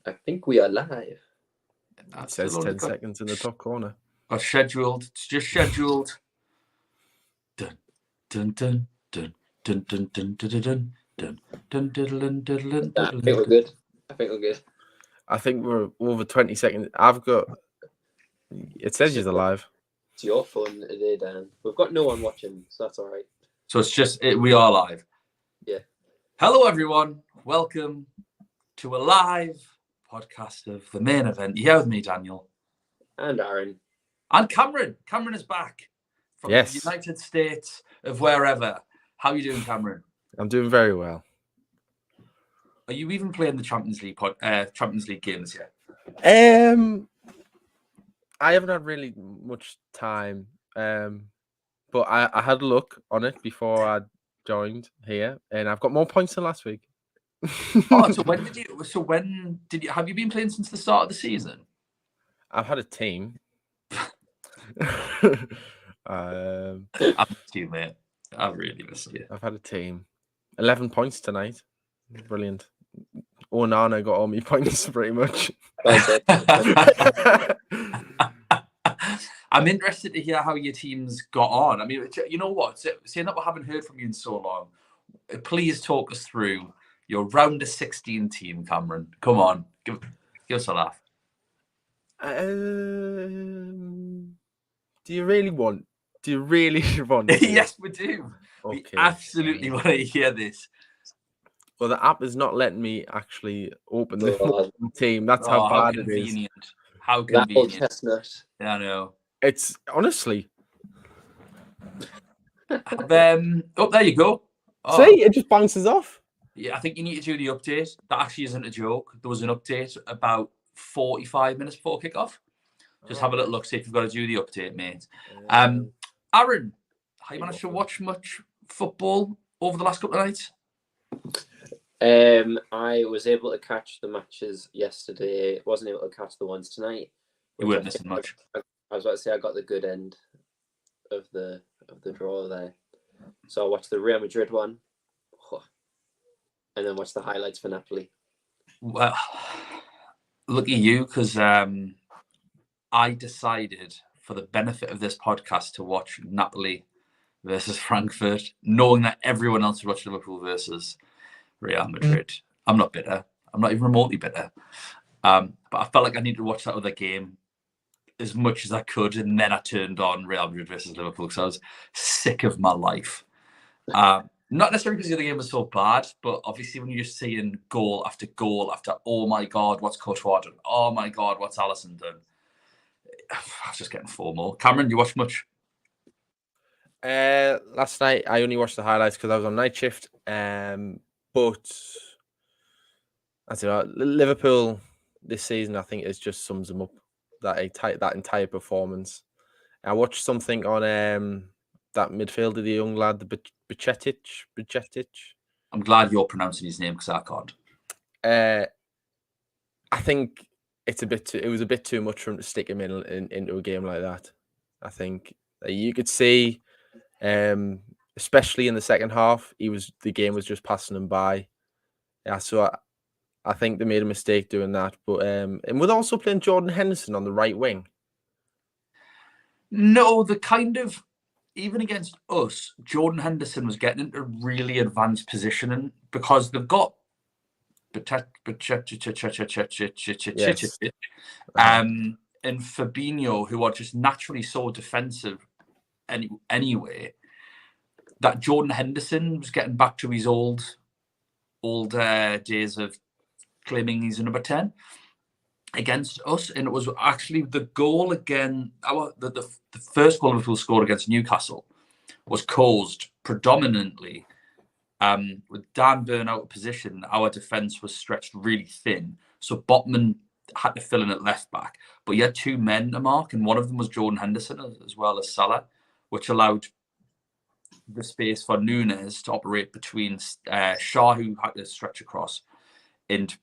I think we are live. It says 10 seconds in the top corner. Got scheduled. It's just scheduled. Dun dun dun dun dun dun dun dun dun dun dun dun. I think we're good. I think we're over 20 seconds. It says you're live. It's your phone today, Dan. We've got no one watching, so that's all right. So it's just we are live. Yeah. Hello, everyone. Welcome to a live podcast of the main event. You're here with me, Daniel. And Aaron. And Cameron. Cameron is back from the United States of wherever. How are you doing, Cameron? I'm doing very well. Are you even playing the Champions League games yet? I haven't had really much time, but I had a look on it before I joined here, and I've got more points than last week. So when did you? Have you been playing since the start of the season? I've had a team. I've missed you, mate. I've really missed you. I've had a team. 11 points tonight. Brilliant. Nana got all my points pretty much. I'm interested to hear how your team's got on. I mean, you know what? Saying that we haven't heard from you in so long, please talk us through your round of 16 team, Cameron. Come on, give us a laugh. Do you really want? Yes, we do. Okay. We absolutely want to hear this. Well, the app is not letting me actually open the team. That's how bad it is. How convenient. That old chestnut. Yeah, I know. It's honestly. There you go. Oh. See, it just bounces off. Yeah, I think you need to do the update. That actually isn't a joke. There was an update about 45 minutes before kickoff. Just have a little look, see if you've got to do the update, mate. Aaron, have you managed to watch much football over the last couple of nights? I was able to catch the matches yesterday. Wasn't able to catch the ones tonight. You weren't missing much. I was about to say I got the good end of the draw there. So I watched the Real Madrid one, and then watched the highlights for Napoli. Well, look at you, because I decided, for the benefit of this podcast, to watch Napoli versus Frankfurt, knowing that everyone else would watch Liverpool versus Real Madrid. I'm not bitter. I'm not even remotely bitter. But I felt like I needed to watch that other game as much as I could, and then I turned on Real Madrid versus Liverpool because I was sick of my life. Not necessarily because the other game was so bad, but obviously when you're just seeing goal after goal after, oh my God, what's Courtois done? Oh my God, what's Alisson done? I was just getting FOMO. Cameron, you watched much? Last night I only watched the highlights because I was on night shift. But that's it. Liverpool this season, I think, just sums them up. That entire performance. I watched something on that midfielder, the young lad, the Bajcetic. I'm glad you're pronouncing his name because I can't. I think it was a bit too much for him to stick him into a game like that. I think you could see, especially in the second half, the game was just passing him by. Yeah, so I think they made a mistake doing that. But and with also playing Jordan Henderson on the right wing. No, even against us, Jordan Henderson was getting into really advanced positioning because they've got and Fabinho, who are just naturally so defensive anyway, that Jordan Henderson was getting back to his old days of claiming he's a number 10 against us. And it was actually the goal again, the first goal Liverpool scored against Newcastle was caused predominantly with Dan Burn out of position. Our defence was stretched really thin, so Botman had to fill in at left back, but he had two men to mark, and one of them was Jordan Henderson as well as Salah, which allowed the space for Núñez to operate between Shaw, who had to stretch across, and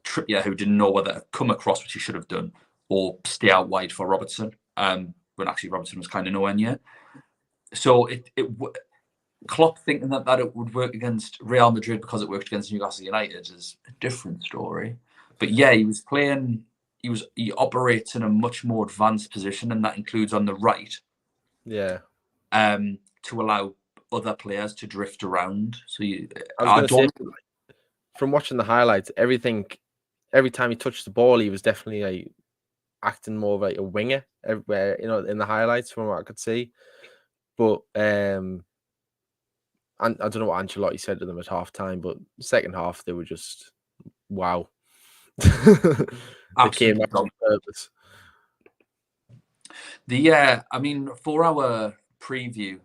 Trippier, who didn't know whether to come across, which he should have done, or stay out wide for Robertson, when actually Robertson was kind of nowhere near. So Klopp thinking that it would work against Real Madrid because it worked against Newcastle United is a different story. But yeah, he was playing. He operates in a much more advanced position, and that includes on the right. Yeah. To allow other players to drift around. So I was going to say, from watching the highlights, every time he touched the ball, he was definitely like acting more like a winger everywhere, in the highlights from what I could see. But and I don't know what Ancelotti said to them at half time, but second half they were just wow. They came out on purpose. I mean, for our preview,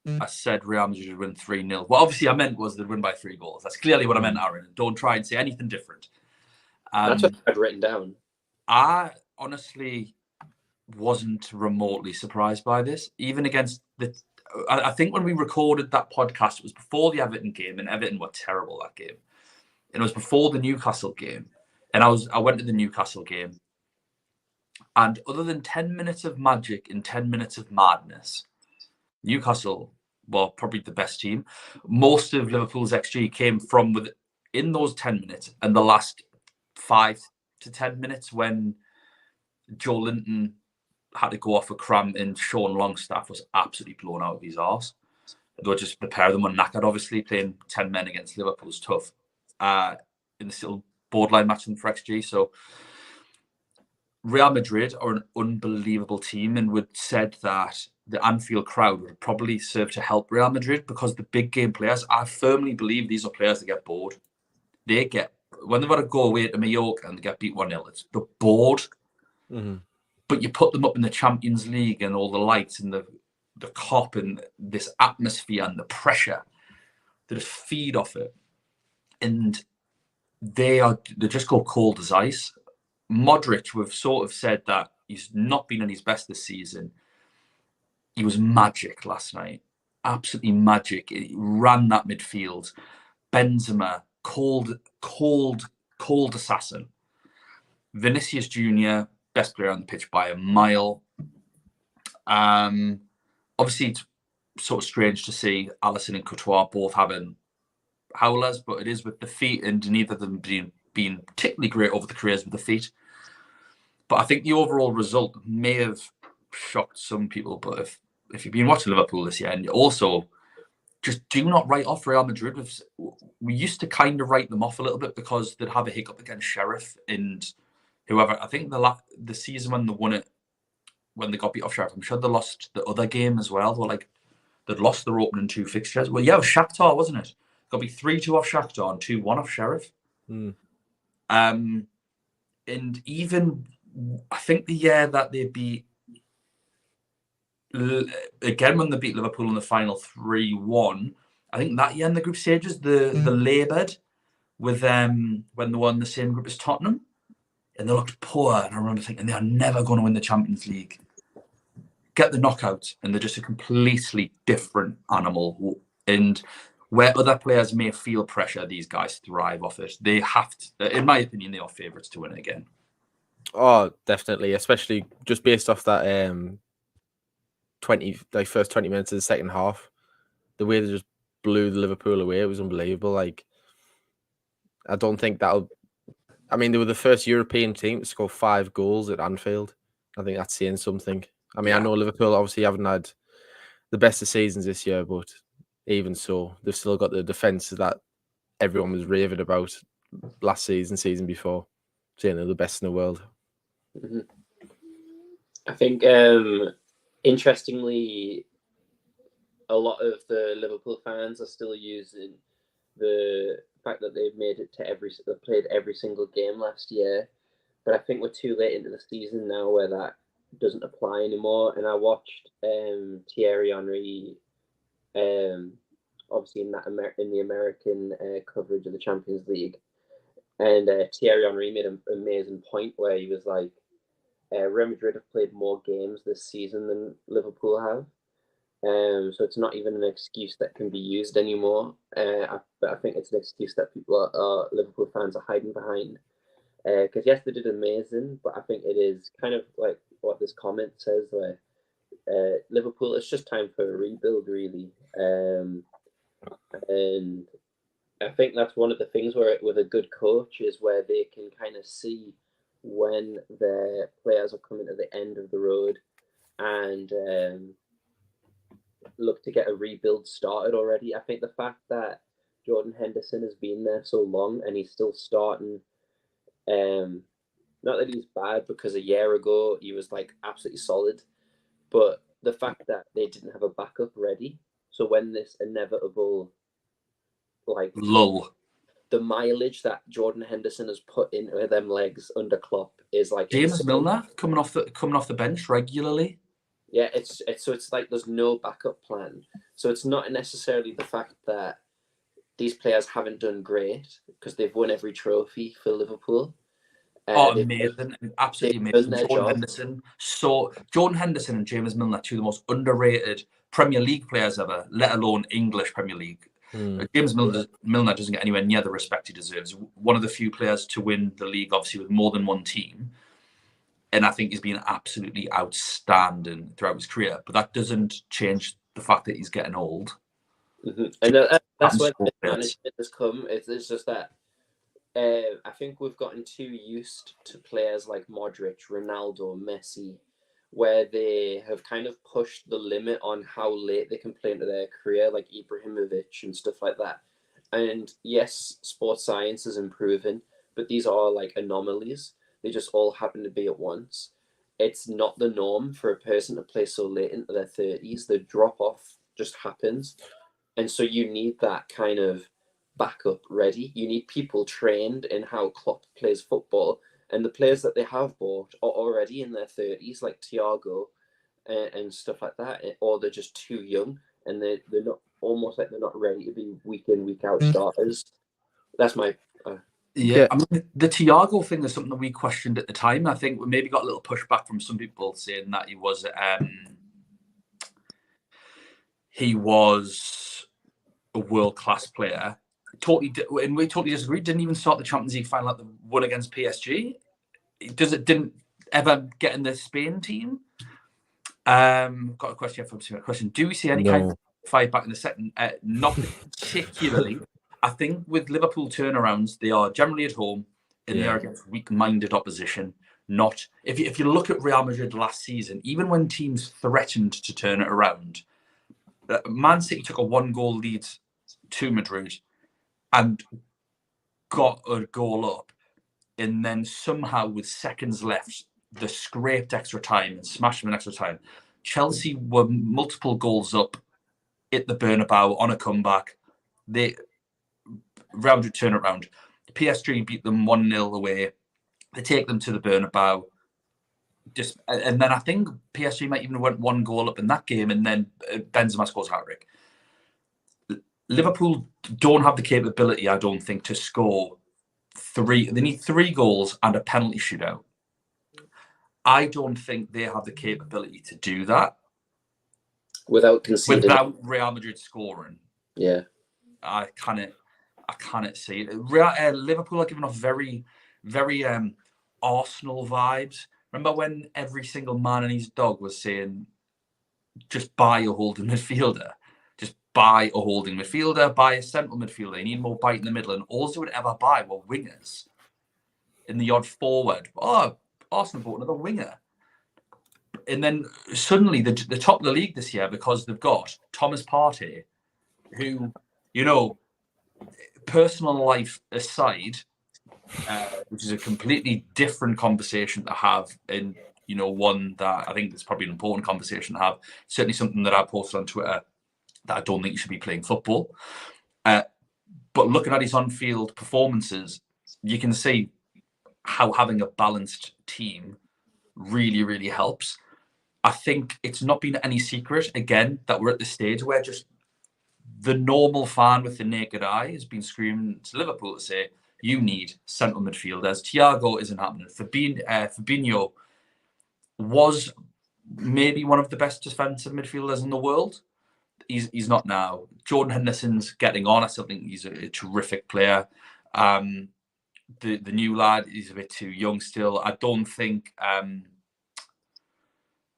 I said Real Madrid would win 3-0. What obviously I meant was they'd win by 3 goals. That's clearly what I meant, Aaron. Don't try and say anything different. That's what I'd written down. I honestly wasn't remotely surprised by this. Even against I think when we recorded that podcast, it was before the Everton game, and Everton were terrible that game. And it was before the Newcastle game. And I went to the Newcastle game. And other than 10 minutes of magic and 10 minutes of madness, Newcastle were probably the best team. Most of Liverpool's XG came from within those 10 minutes and the last 5 to 10 minutes when Joe Linton had to go off a cramp and Sean Longstaff was absolutely blown out of his arse. Though just the pair of them were knackered, obviously. Playing 10 men against Liverpool is tough. In the still borderline matching for XG. So Real Madrid are an unbelievable team, and would said that the Anfield crowd would probably serve to help Real Madrid because the big game players, I firmly believe these are players that get bored. When they've got to go away to Mallorca and they get beat 1-0, they're bored. Mm-hmm. But you put them up in the Champions League and all the lights and the cop and this atmosphere and the pressure, they just feed off it. And they're just go cold as ice. Modric, we've sort of said that he's not been at his best this season. He was magic last night. Absolutely magic. He ran that midfield. Benzema, cold assassin. Vinicius Jr., best player on the pitch by a mile. Obviously, it's sort of strange to see Alisson and Courtois both having howlers, but it is with the feet, and neither of them being particularly great over the careers with the feet. But I think the overall result may have shocked some people. But if you've been watching Liverpool this year, and also just do not write off Real Madrid. We used to kind of write them off a little bit because they'd have a hiccup against Sheriff and whoever. I think the season when they won it, when they got beat off Sheriff, I'm sure they lost the other game as well. They'd lost their opening 2 fixtures. Well, yeah, it was Shakhtar, wasn't it? Got to be 3-2 off Shakhtar and 2-1 off Sheriff. And even I think the year that they beat, again when they beat Liverpool in the final 3-1, I think that year in the group stages, the laboured with when they were in the same group as Tottenham, and they looked poor. And I remember thinking they are never going to win the Champions League. Get the knockout, and they're just a completely different animal. And where other players may feel pressure, these guys thrive off it. They have to, in my opinion, they are favourites to win it again. Oh, definitely, especially just based off that first 20 minutes of the second half. The way they just blew the Liverpool away, it was unbelievable. Like, I don't think I mean, they were the first European team to score 5 goals at Anfield. I think that's saying something. I mean, I know Liverpool obviously haven't had the best of seasons this year, but even so, they've still got the defence that everyone was raving about last season before, saying they're the best in the world. Mm-hmm. I think, interestingly, a lot of the Liverpool fans are still using the fact that they've played every single game last year. But I think we're too late into the season now where that doesn't apply anymore. And I watched Thierry Henry, obviously in the American coverage of the Champions League, and Thierry Henry made an amazing point where he was like, Real Madrid have played more games this season than Liverpool have. So it's not even an excuse that can be used anymore. But I think it's an excuse that Liverpool fans are hiding behind. Because yes, they did amazing, but I think it is kind of like what this comment says, where Liverpool, it's just time for a rebuild, really. And I think that's one of the things where with a good coach is where they can kind of see when their players are coming to the end of the road and look to get a rebuild started already. I think the fact that Jordan Henderson has been there so long and he's still starting, not that he's bad because a year ago he was like absolutely solid, but the fact that they didn't have a backup ready. So when this inevitable like lull, the mileage that Jordan Henderson has put into them legs under Klopp is like James insane. Milner coming off the bench regularly. Yeah, it's like there's no backup plan. So it's not necessarily the fact that these players haven't done great because they've won every trophy for Liverpool. Amazing, absolutely amazing. Jordan Henderson and James Milner, two of the most underrated Premier League players ever, let alone English Premier League. James Milner doesn't get anywhere near the respect he deserves. One of the few players to win the league, obviously, with more than one team. And I think he's been absolutely outstanding throughout his career. But that doesn't change the fact that he's getting old. Mm-hmm. And that's where the management has come. It's just that I think we've gotten too used to players like Modric, Ronaldo, Messi, where they have kind of pushed the limit on how late they can play into their career, like Ibrahimovic and stuff like that. And yes, sports science is improving, but these are like anomalies. They just all happen to be at once. It's not the norm for a person to play so late into their 30s. The drop off just happens. And so you need that kind of backup ready. You need people trained in how Klopp plays football. And the players that they have bought are already in their 30s, like Thiago and stuff like that, or they're just too young and they're not almost like they're not ready to be week in, week out starters. That's my. Yeah, I mean, the Thiago thing is something that we questioned at the time. I think we maybe got a little pushback from some people saying that he was a world-class player. And we totally disagreed. Didn't even start the Champions League final at the one against PSG. Didn't ever get in the Spain team. Got a question from a question. Do we see any kind of fight back in the second? Not particularly. I think with Liverpool turnarounds, they are generally at home and they are against weak-minded opposition. Not if you look at Real Madrid last season, even when teams threatened to turn it around, Man City took a 1-goal lead to Madrid and got a goal up, and then somehow with seconds left, they scraped extra time and smashed them in extra time. Chelsea were multiple goals up at the Bernabeu on a comeback. Real Madrid turn it around. PSG beat them 1-0 away. They take them to the Bernabeu. And then I think PSG might even went 1 goal up in that game, and then Benzema scores hat-trick. Liverpool don't have the capability, I don't think, to score 3. They need 3 goals and a penalty shootout. I don't think they have the capability to do that without conceding. Without Real Madrid scoring. Yeah. I cannot see it. Liverpool are giving off very, very Arsenal vibes. Remember when every single man and his dog was saying, just buy a holding midfielder. Just buy a holding midfielder, buy a central midfielder. You need more bite in the middle. And all they would ever buy were wingers. In the odd forward. Oh, Arsenal bought another winger. And then suddenly the top of the league this year, because they've got Thomas Partey, who, personal life aside, which is a completely different conversation to have, and one that I think is probably an important conversation to have. Certainly something that I posted on Twitter, that I don't think you should be playing football. But looking at his on-field performances, you can see how having a balanced team really, really helps. I think it's not been any secret, again, that we're at the stage where just the normal fan with the naked eye has been screaming to Liverpool to say, you need central midfielders. Thiago isn't happening. Fabinho was maybe one of the best defensive midfielders in the world. He's not now. Jordan Henderson's getting on. I still think he's a terrific player. The new lad is a bit too young still. I don't think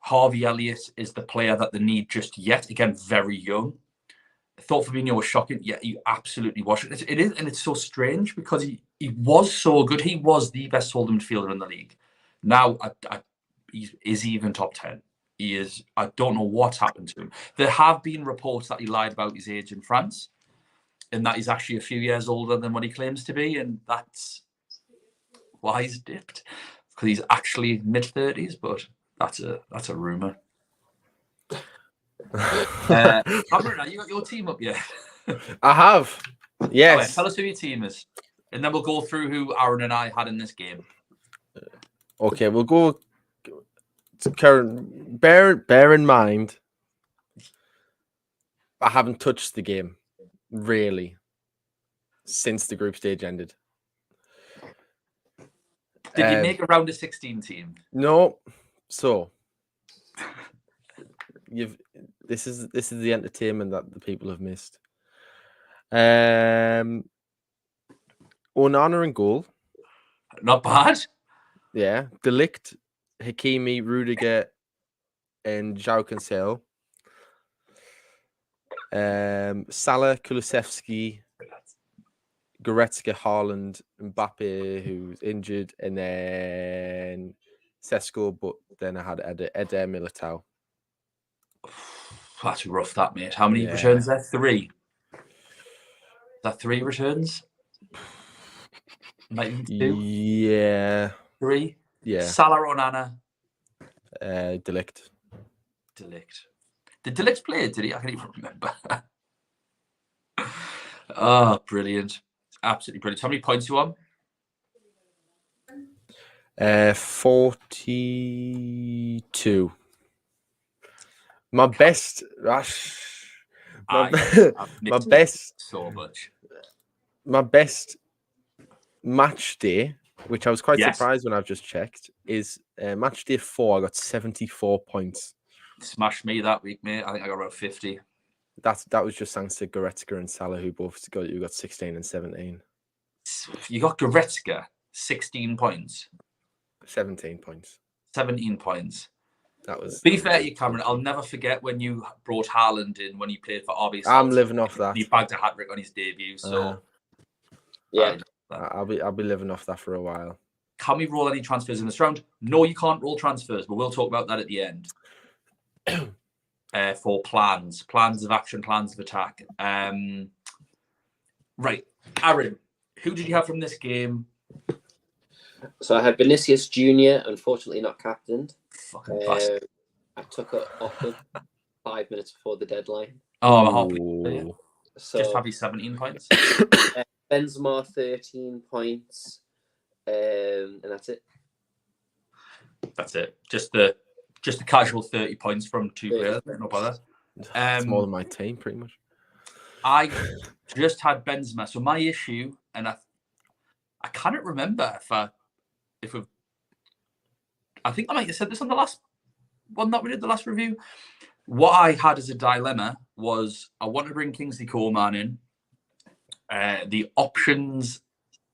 Harvey Elliott is the player that they need just yet. Again, very young. thought Fabinho was shocking. Yeah, he absolutely was. It is, and it's so strange because he was so good. He was the best holding midfielder in the league. Now, he's even top 10. He is. I don't know what's happened to him. There have been reports that he lied about his age in France, and that he's actually a few years older than what he claims to be, and that's why he's dipped, because he's actually mid-30s. But that's a rumor. Cameron, you got your team up yet? I have. Yes. Right, tell us who your team is, and then we'll go through who Aaron and I had in this game. Okay, we'll go. Karen, bear in mind, I haven't touched the game really since the group stage ended. Did you make a round of 16 team? No. So this is the entertainment that the people have missed. Onana in goal. Not bad. Yeah. De Ligt, Hakimi, Rudiger, and João Cancelo. Salah, Kulusevski, Goretzka, Haaland, Mbappe, who's injured, and then Sesko, but then I had Eder Militao. That's rough, that, mate. How many returns there? 3. Is that 3 returns? Might be 2? Yeah. 3? Yeah. Salah, Onana. De Ligt. Did De Ligt play? Did he? I can't even remember. Oh, brilliant. Absolutely brilliant. How many points you on? 42. My best. My best. So much. My best match day, which I was quite surprised when I've just checked, is match day 4. I got 74 points. Smashed me that week, mate. I think I got around 50. That was just thanks to Goretzka and Salah, who both got 16 and 17. You got Goretzka 16 points. 17 points. 17 points. That was. Be fair to you, Cameron. I'll never forget when you brought Haaland in when he played for RB. I'm living off that. He bagged a hat trick on his debut. So yeah, I'll be living off that for a while. Can we roll any transfers in this round? No, you can't roll transfers, but we'll talk about that at the end. For plans of action, plans of attack. Right, Aaron, who did you have from this game? So I had Vinicius Jr., unfortunately not captained. Fucking bastard. I took it off him 5 minutes before the deadline. Oh, I'm happy. So just have his 17 points. Benzema 13 points, and that's it. That's it. Just the casual 30 points from 2 players. No bother. It's more than my team, pretty much. I just had Benzema. So my issue, and I cannot remember if I think I might have said this on the last one that we did, the last review. What I had as a dilemma was I wanted to bring Kingsley Coman in. The options,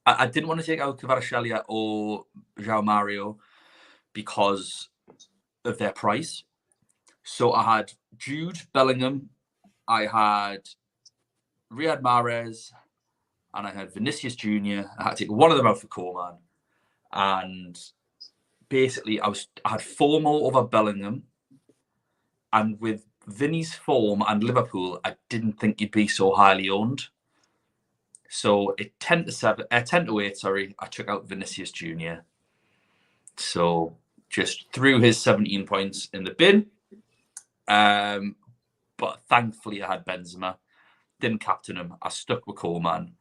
I didn't want to take out Kvaratskhelia or João Mario because of their price. So I had Jude Bellingham, I had Riyad Mahrez, and I had Vinicius Jr. I had to take one of them out for Coman. And basically, I had FOMO over Bellingham. And with Vinny's form and Liverpool, I didn't think he'd be so highly owned. So at 10 to 8, I took out Vinicius Jr. So just threw his 17 points in the bin. But thankfully, I had Benzema. Didn't captain him. I stuck with Coleman.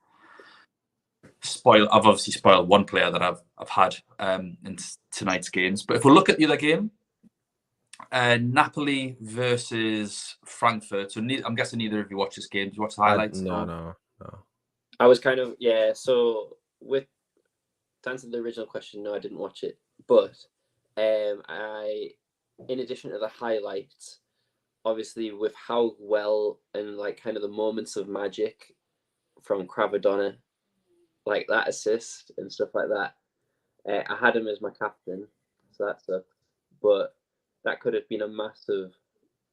I've obviously spoiled one player that I've had in tonight's games. But if we look at the other game, Napoli versus Frankfurt. So I'm guessing neither of you watched this game. Did you watch the highlights? No. I was kind of, so to answer the original question, no, I didn't watch it. But I, in addition to the highlights, obviously with how well and like kind of the moments of magic from Cravadonna, like that assist and stuff like that, I had him as my captain, so that sucked. But that could have been a massive.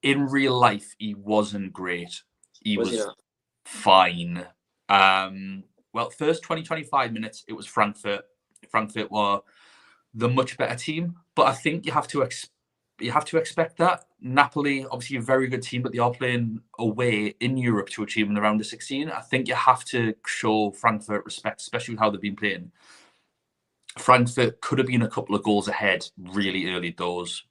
In real life, he wasn't great. He was fine. Well, first 20-25 minutes, it was Frankfurt. Frankfurt were the much better team, but I think you have to expect that. Napoli, obviously a very good team, but they are playing away in Europe to achieve in the round of 16. I think you have to show Frankfurt respect, especially with how they've been playing. Frankfurt could have been a couple of goals ahead really early doors.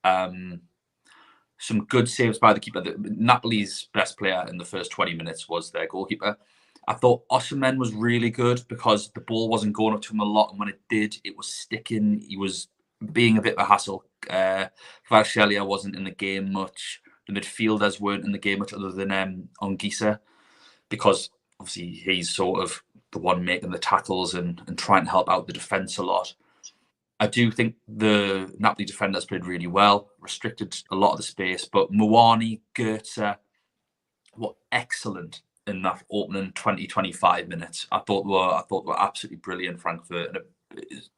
Some good saves by the keeper. Napoli's best player in the first 20 minutes was their goalkeeper. I thought Osimhen was really good because the ball wasn't going up to him a lot, and when it did, it was sticking. He was being a bit of a hassle. Kvaratskhelia wasn't in the game much. The midfielders weren't in the game much other than Ongisa, because obviously he's sort of the one making the tackles and trying to help out the defence a lot. I do think the Napoli defenders played really well, restricted a lot of the space, but Muani, Goetze were excellent in that opening 20-25 minutes. I thought were absolutely brilliant, Frankfurt. And it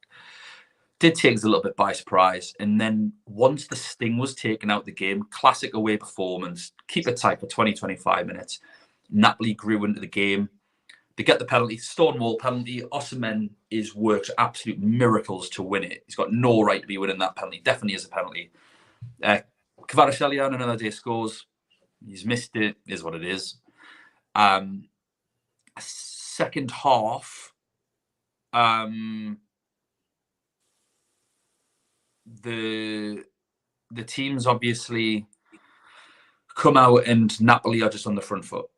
did take us a little bit by surprise. And then once the sting was taken out the game, classic away performance, keep it tight for 20-25 minutes. Napoli grew into the game. They get the penalty, stonewall penalty. Osimhen is worked absolute miracles to win it. He's got no right to be winning that penalty. Definitely is a penalty. Kvaratskhelia on another day scores. He's missed it. Is what it is. Second half, the teams obviously come out, and Napoli are just on the front foot.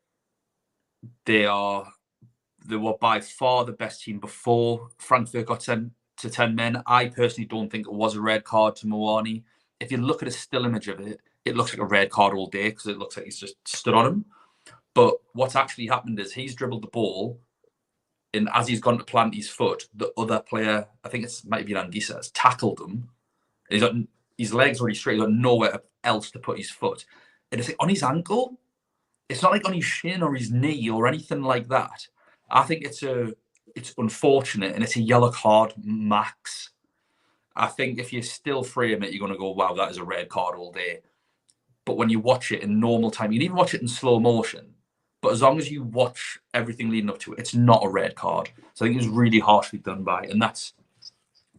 They were by far the best team before Frankfurt got 10 men. I personally don't think it was a red card to Muani. If you look at a still image of it, it looks like a red card all day because it looks like he's just stood on him. But what's actually happened is he's dribbled the ball, and as he's gone to plant his foot, the other player, I think it might be Ongisa, has tackled him. He's got his legs already straight. He's got nowhere else to put his foot. And it's like on his ankle. It's not like on his shin or his knee or anything like that. I think it's unfortunate, and it's a yellow card max. I think if you still frame it, you're going to go, wow, that is a red card all day. But when you watch it in normal time, you can even watch it in slow motion. But as long as you watch everything leading up to it, it's not a red card. So I think it was really harshly done by, and that's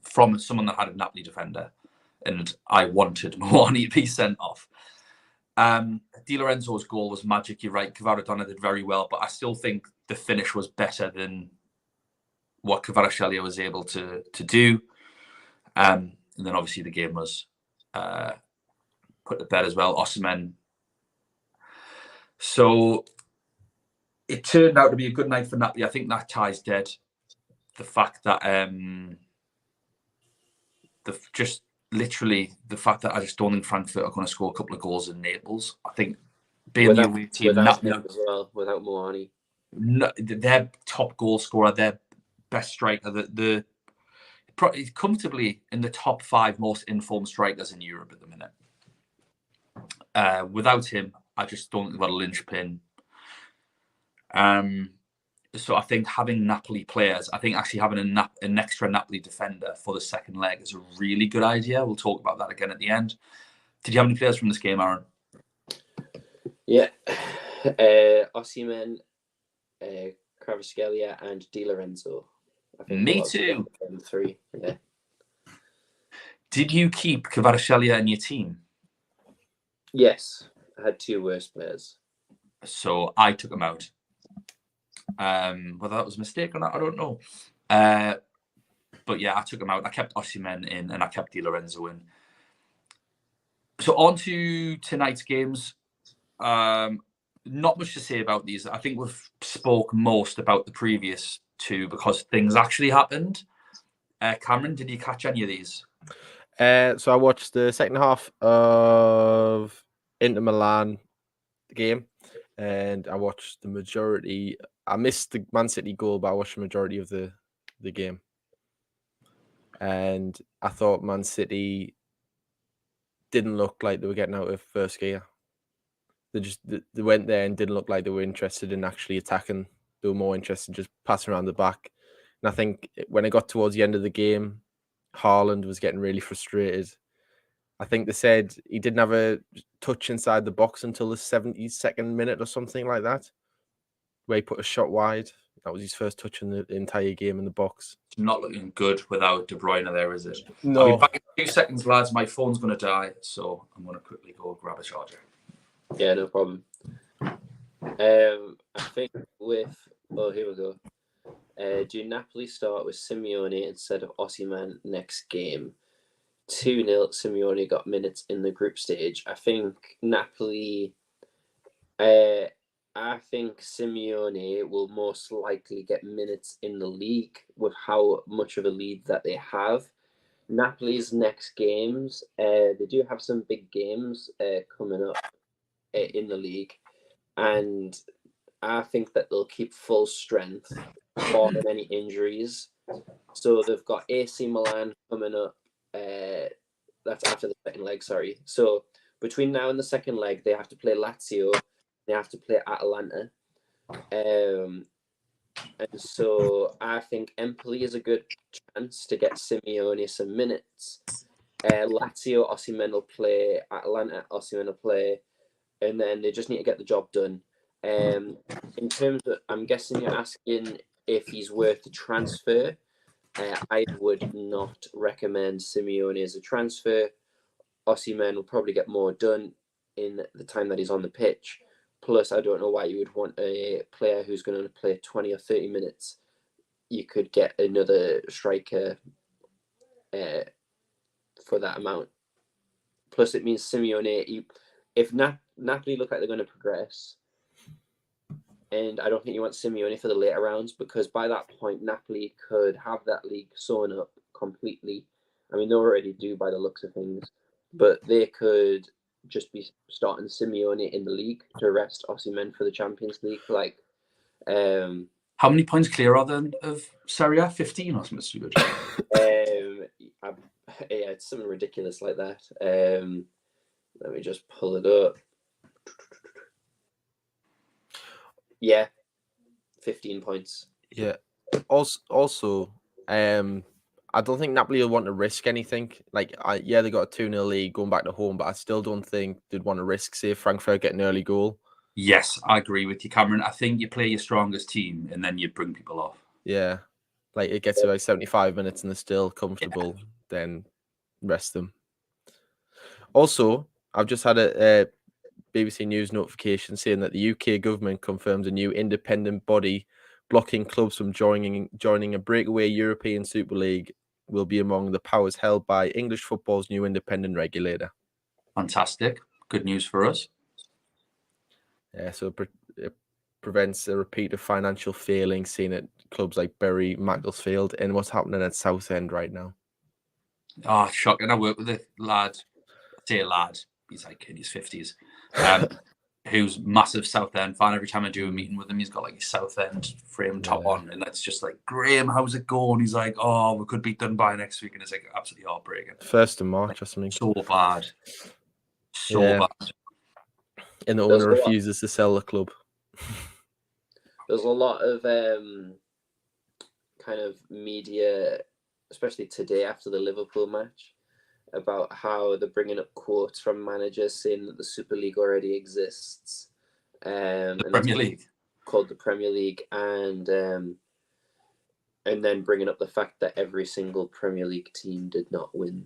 from someone that had a Napoli defender. And I wanted Muani to be sent off. Di Lorenzo's goal was magic. You're right. Kvaratskhelia did very well, but I still think the finish was better than what Kvaratskhelia was able to do. And then obviously the game was put to bed as well. Osimhen. So it turned out to be a good night for Napoli. I think that tie's dead. The fact that literally the fact that I just don't think Frankfurt are going to score a couple of goals in Naples. I think being the away team, without Muani, their top goal scorer, their best striker, he's comfortably in the top 5 most informed strikers in Europe at the minute. Without him, I just don't think about a linchpin. So I think having Napoli players, I think actually having an extra Napoli defender for the second leg is a really good idea. We'll talk about that again at the end. Did you have any players from this game, Aaron? Yeah. Osimhen, Kvaratskhelia, and Di Lorenzo. Me too. 3. Yeah. Did you keep Kvaratskhelia in your team? Yes. I had 2 worst players. So I took him out. Whether that was a mistake or not, I don't know. But yeah, I took him out. I kept Osimhen in, and I kept Di Lorenzo in. So on to tonight's games. Not much to say about these. I think we've spoke most about the previous 2 because things actually happened. Cameron, did you catch any of these? So I watched the second half of Inter Milan game, and I watched the majority. I missed the Man City goal, but I watched the majority of the game. And I thought Man City didn't look like they were getting out of first gear. They went there and didn't look like they were interested in actually attacking. They were more interested in just passing around the back. And I think when it got towards the end of the game, Haaland was getting really frustrated. I think they said he didn't have a touch inside the box until the 72nd minute or something like that. where he put a shot wide. That was his first touch in the entire game in the box. It's not looking good without De Bruyne there, is it? No. I'll be back in a few seconds, lads. My phone's going to die, so I'm going to quickly go grab a charger. Yeah, no problem. I think with... Oh, here we go. Do Napoli start with Simeone instead of Osimhen next game? 2-0, Simeone got minutes in the group stage. I think Napoli... I think Simeone will most likely get minutes in the league with how much of a lead that they have. Napoli's next games, they do have some big games coming up in the league, and I think that they'll keep full strength, barring any injuries. So they've got AC Milan coming up. That's after the second leg, sorry. So between now and the second leg, they have to play Lazio. They have to play Atalanta. And so I think Empoli is a good chance to get Simeone some minutes. Lazio, Osimhen will play. Atalanta, Osimhen will play. And then they just need to get the job done. In terms of, I'm guessing you're asking if he's worth the transfer. I would not recommend Simeone as a transfer. Osimhen will probably get more done in the time that he's on the pitch. Plus, I don't know why you would want a player who's going to play 20 or 30 minutes. You could get another striker for that amount. Plus, it means Simeone, if Napoli look like they're going to progress, and I don't think you want Simeone for the later rounds, because by that point, Napoli could have that league sewn up completely. I mean, they already do by the looks of things, but they could just be starting Simeone in the league to rest Osimhen for the Champions League. Like, how many points clear are they of Serie A? 15 or something stupid? Yeah, it's something ridiculous like that. Let me just pull it up. Yeah, 15 points. Yeah. Also, I don't think Napoli will want to risk anything. Like, they got a 2-0 lead going back to home, but I still don't think they'd want to risk, say, Frankfurt get an early goal. Yes, I agree with you, Cameron. I think you play your strongest team and then you bring people off. Yeah. Like, it gets to like 75 minutes and they're still comfortable, then rest them. Also, I've just had a BBC News notification saying that the UK government confirms a new independent body blocking clubs from joining a breakaway European Super League will be among the powers held by English football's new independent regulator. Fantastic. Good news for us. Yeah, so it prevents a repeat of financial failings seen at clubs like Bury, Macclesfield, and what's happening at Southend right now. Oh, shocking. I work with a lad. I say a lad. He's like in his 50s. Who's massive Southend fan. Every time I do a meeting with him, he's got like his Southend frame top on, and that's just like, Graham, how's it going? He's like, oh, we could be done by next week, and it's like absolutely heartbreaking. 1st of March or something. So bad, bad. And the owner refuses to sell the club. There's a lot of kind of media, especially today after the Liverpool match, about how they're bringing up quotes from managers saying that the Super League already exists. The Premier League. Called the Premier League, and then bringing up the fact that every single Premier League team did not win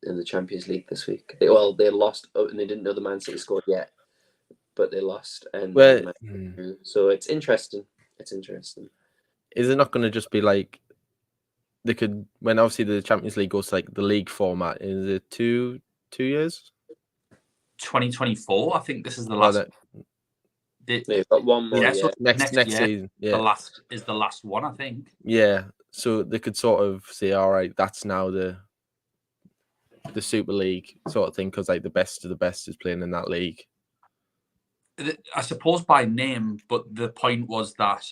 in the Champions League this week. They lost, and they didn't know the Man City scored yet, but they lost. And so it's interesting. It's interesting. Is it not going to just be like, they could, when obviously the Champions League goes to like the league format, is it 2 years? 2024, I think this is the last. They've got one more. So next year, season. Yeah, the last one, I think. Yeah, so they could sort of say, all right, that's now the Super League sort of thing, because like the best of the best is playing in that league. I suppose by name, but the point was that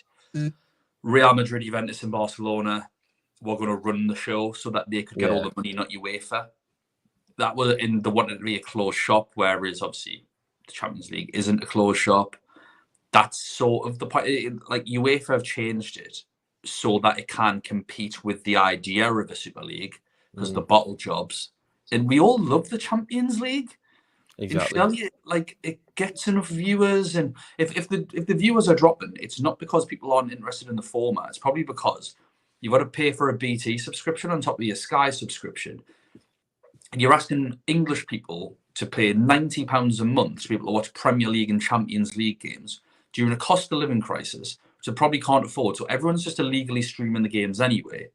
Real Madrid, Juventus, and Barcelona were going to run the show so that they could get all the money, not UEFA. That was they wanted to be a closed shop, whereas obviously the Champions League isn't a closed shop. That's sort of the point. Like, UEFA have changed it so that it can compete with the idea of a Super League, because the bottle jobs. And we all love the Champions League, Exactly. In Australia, like, it gets enough viewers, and if the viewers are dropping, it's not because people aren't interested in the format. It's probably because you've got to pay for a BT subscription on top of your Sky subscription, and you're asking English people to pay £90 a month to be able to watch Premier League and Champions League games during a cost of living crisis, which they probably can't afford. So everyone's just illegally streaming the games anyway.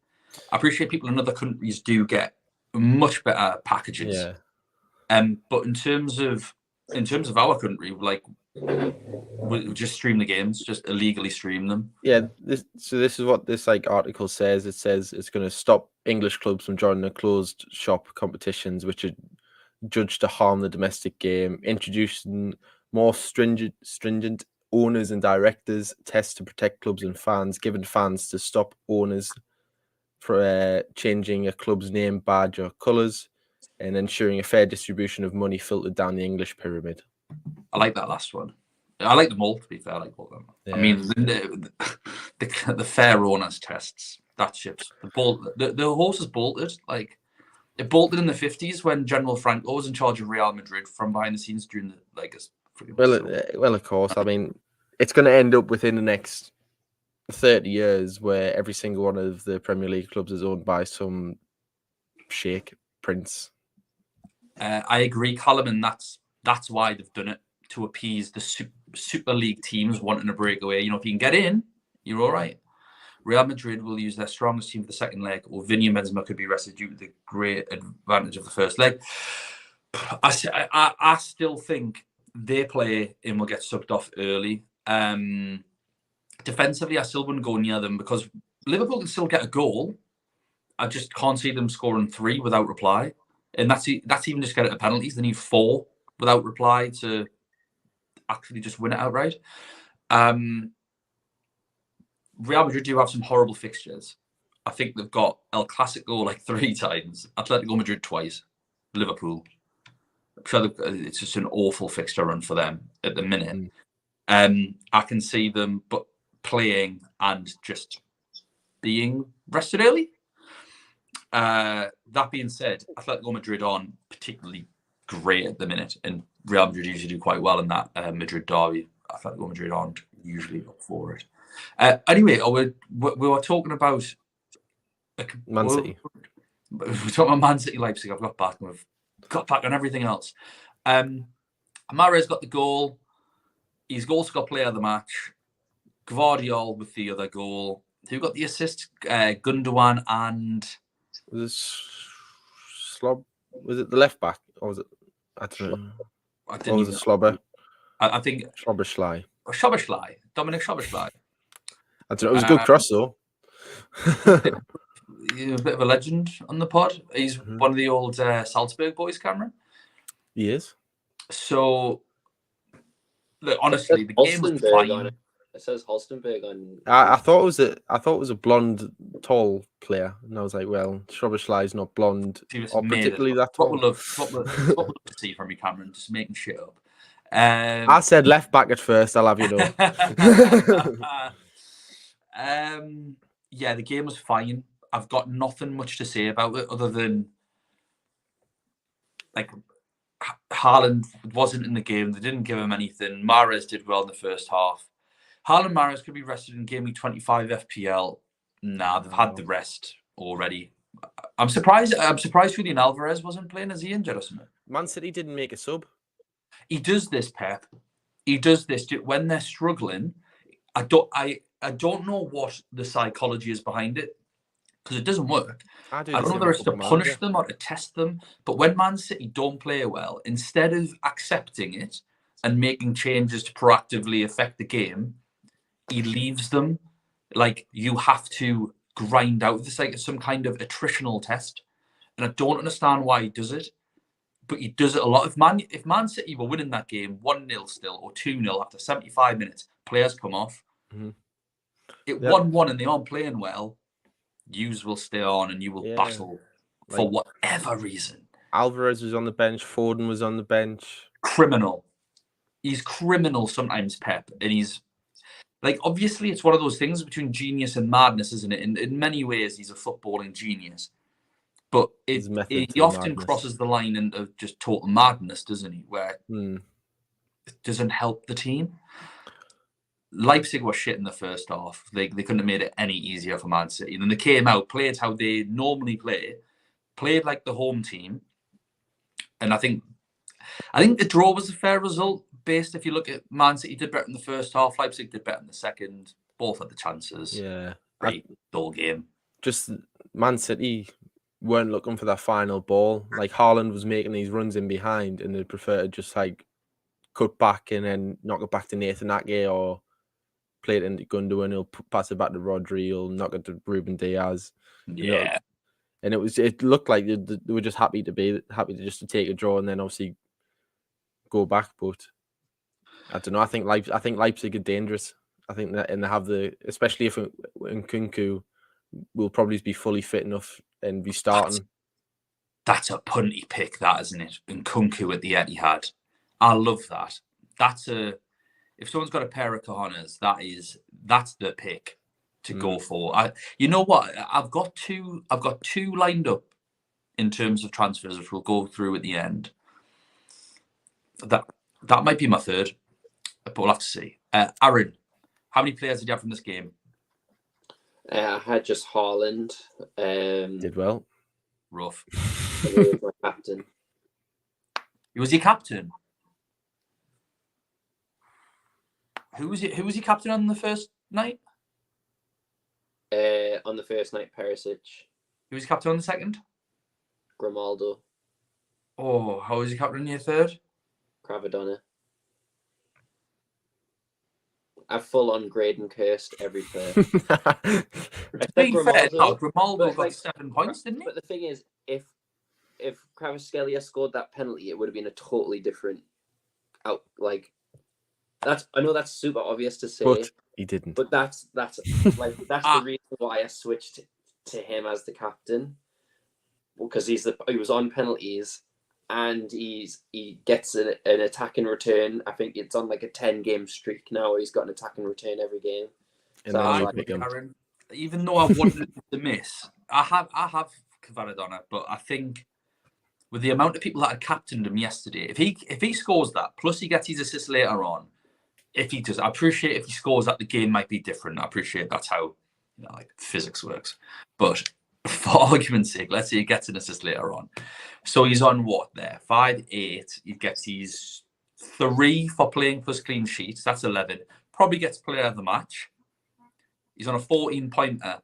I appreciate people in other countries do get much better packages. Yeah. But in terms of our country, like, we just stream the games, just illegally stream them. Yeah, this is what this like article says. It says it's going to stop English clubs from joining the closed shop competitions, which are judged to harm the domestic game, introducing more stringent owners and directors tests to protect clubs and fans, giving fans to stop owners for changing a club's name, badge, or colours, and ensuring a fair distribution of money filtered down the English pyramid. I like that last one. I like them all, to be fair. I like all of them. Yeah. I mean, the fair owners tests, that ship's the horse is bolted. Like, it bolted in the 50s when General Franco was in charge of Real Madrid from behind the scenes during the, like, well, of course. I mean, it's going to end up within the next 30 years where every single one of the Premier League clubs is owned by some sheikh prince. I agree, Callum, and that's why they've done it, to appease the Super League teams wanting to break away. You know, if you can get in, you're all right. Real Madrid will use their strongest team for the second leg, or Vinny Benzema could be rested due to the great advantage of the first leg. I still think they play and will get sucked off early. Defensively, I still wouldn't go near them because Liverpool can still get a goal. I just can't see them scoring 3 without reply. And that's even just get it to penalties. They need 4 without reply to actually just win it outright. Real Madrid do have some horrible fixtures. I think they've got El Clasico like 3 times, Atletico Madrid twice, Liverpool. I'm sure it's just an awful fixture run for them at the minute. I can see them but playing and just being rested early. That being said, Atletico Madrid aren't particularly great at the minute, and Real Madrid usually do quite well in that Madrid derby. Atletico Madrid aren't usually up for it. Anyway, we were talking about Man City. We're talking about Man City, Leipzig. I've got back. We've got back on everything else. Mahrez got the goal. His goal scored player of the match. Gvardiol with the other goal. Who got the assist? Gundogan and was it the left back or was it? I don't know. Or was it Slobber? I think Szoboszlai. Dominic Szoboszlai. I don't know. It was a good cross though. He's a bit of a legend on the pod. He's one of the old Salzburg boys, Cameron. He is. So, look, honestly, the game was fine. It says Holstenberg on. I thought it was a blonde, tall player, and I was like, well, Szoboszlai's not blonde, or particularly that tall. What we'll love to see from you, Cameron, just making shit up. I said left back at first. I'll have you know. Yeah, the game was fine. I've got nothing much to say about it other than, like, Haaland wasn't in the game. They didn't give him anything. Mahrez did well in the first half. Haaland Mahrez could be rested in game week 25 FPL. Nah, they've had the rest already. I'm surprised Julian Alvarez wasn't playing. Is he injured or something? Man City didn't make a sub. He does this, Pep. He does this when they're struggling. I don't know what the psychology is behind it, because it doesn't work. I don't know whether it's to punish them or to test them. But when Man City don't play well, instead of accepting it and making changes to proactively affect the game, he leaves them. Like, you have to grind out this, like it's some kind of attritional test. And I don't understand why he does it, but he does it a lot. If Man City were winning that game 1-0 still or 2-0 after 75 minutes, players come off. It 1-1 and they aren't playing well, yous will stay on and you will battle for whatever reason. Alvarez was on the bench. Foden was on the bench. Criminal. He's criminal sometimes, Pep. And he's, like, obviously it's one of those things between genius and madness, isn't it? In many ways, he's a footballing genius. But he often crosses the line into just total madness, doesn't he? Where it doesn't help the team. Leipzig were shit in the first half. They couldn't have made it any easier for Man City. And then they came out, played how they normally play, played like the home team. And I think the draw was a fair result, based if you look at Man City did better in the first half, Leipzig did better in the second. Both had the chances. Yeah. Great dull game. Just Man City weren't looking for that final ball. Like Haaland was making these runs in behind, and they prefer to just like cut back and then knock it back to Nathan Ake or play it into Gundogan. He'll pass it back to Rodri. He'll knock it to Ruben Diaz. Yeah. And it looked like they were just happy to just to take a draw and then obviously go back. But I don't know. I think Leipzig are dangerous. I think that, and they have especially if Nkunku will probably be fully fit enough and be starting. That's a punty pick, that, isn't it? Nkunku at the Etihad. I love that. If someone's got a pair of cojones, that's the pick to go for. You know what? I've got two lined up in terms of transfers, which we'll go through at the end. That might be my third, but we'll have to see. Aaron, how many players did you have from this game? I had just Haaland. Did well. Rough. He was my captain. He was your captain? Who was your captain on the first night? On the first night, Perisic. Who was your captain on the second? Grimaldo. Oh, how was your captain in your third? Cravadonna. I've full on grade and cursed every player. Grimaldo got 7 points, didn't he? But the thing is, if Kvaratskhelia scored that penalty, it would have been a totally different out. Like I know that's super obvious to say, but he didn't. But that's the reason why I switched to him as the captain, because he was on penalties. And he gets an attack and return. I think it's on like a 10-game streak now where he's got an attack and return every game. And so Aaron, even though I wanted to miss, I have Cavaradonna, but I think with the amount of people that had captained him yesterday, if he scores that, plus he gets his assist later on, if he does, I appreciate if he scores that, the game might be different. I appreciate that's how like physics works. But for argument's sake, let's say he gets an assist later on. So he's on what there? 5-8. He gets his 3 for playing plus clean sheets. That's 11. Probably gets player of the match. He's on a 14-pointer,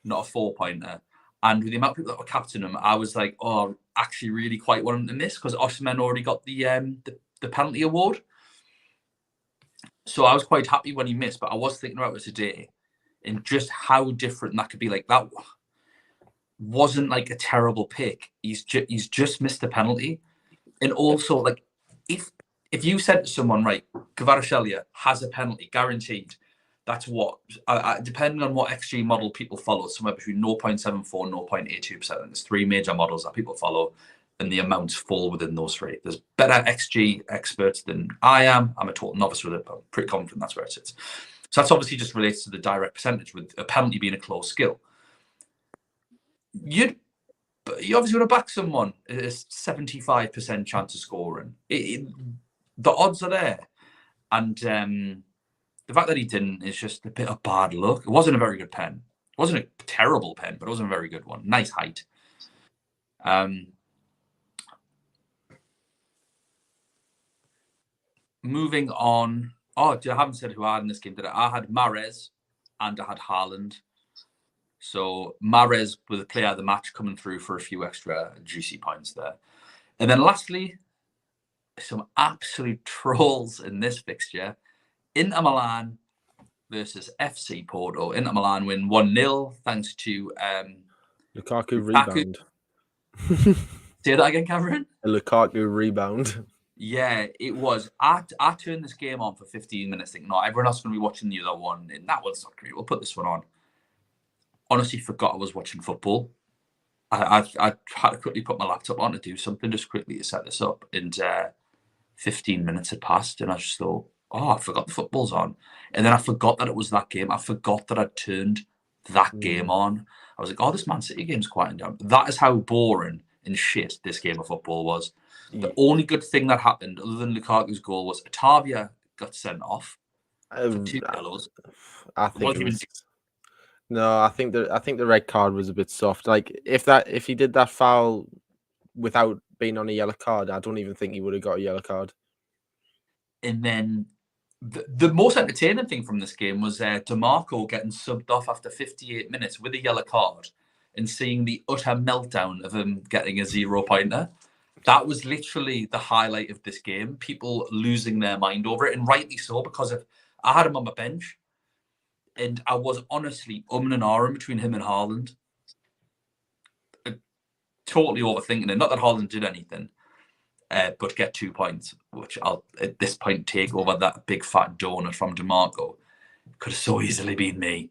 not a 4-pointer. And with the amount of people that were captaining him, I was like, oh, I actually really quite want him to miss because Osimhen already got the penalty award. So I was quite happy when he missed, but I was thinking about it today and just how different that could be. Like that wasn't like a terrible pick. He's just missed the penalty. And also, like, if you said to someone, right, Kvaratskhelia has a penalty guaranteed, that's what, depending on what XG model people follow, somewhere between 0.74 and 0.82%. And there's 3 major models that people follow, and the amounts fall within those 3. There's better XG experts than I am. I'm a total novice with it, but I'm pretty confident that's where it sits. So that's obviously just relates to the direct percentage, with a penalty being a close skill. You obviously want to back someone at a 75% chance of scoring. The odds are there. And the fact that he didn't is just a bit of bad luck. It wasn't a very good pen. It wasn't a terrible pen, but it wasn't a very good one. Nice height. Moving on. Oh, I haven't said who I had in this game, did I? I had Mahrez and I had Haaland. So Mahrez with the player of the match coming through for a few extra juicy points there. And then lastly, some absolute trolls in this fixture. Inter Milan versus FC Porto. Inter Milan win 1-0 thanks to Lukaku rebound. Say that again, Cameron? A Lukaku rebound. Yeah, it was. I turned this game on for 15 minutes thinking, no, everyone else is going to be watching the other one. And that one's not great. We'll put this one on. Honestly forgot I was watching football. I had to quickly put my laptop on to do something just quickly to set this up. And 15 minutes had passed and I just thought, oh, I forgot the football's on. And then I forgot that it was that game. I forgot that I'd turned that game on. I was like, oh, this Man City game's quieting down. That is how boring and shit this game of football was. The only good thing that happened, other than Lukaku's goal, was Otavia got sent off for 2 yellows. I think it was. No, I think the red card was a bit soft. Like if he did that foul without being on a yellow card, I don't even think he would have got a yellow card. And then the most entertaining thing from this game was DeMarco getting subbed off after 58 minutes with a yellow card and seeing the utter meltdown of him getting a 0-pointer. That was literally the highlight of this game. People losing their mind over it, and rightly so, because I had him on my bench, and I was honestly and ahhing between him and Haaland. Totally overthinking it. Not that Haaland did anything, but get 2 points, which I'll at this point take over that big fat donut from DeMarco. Could have so easily been me.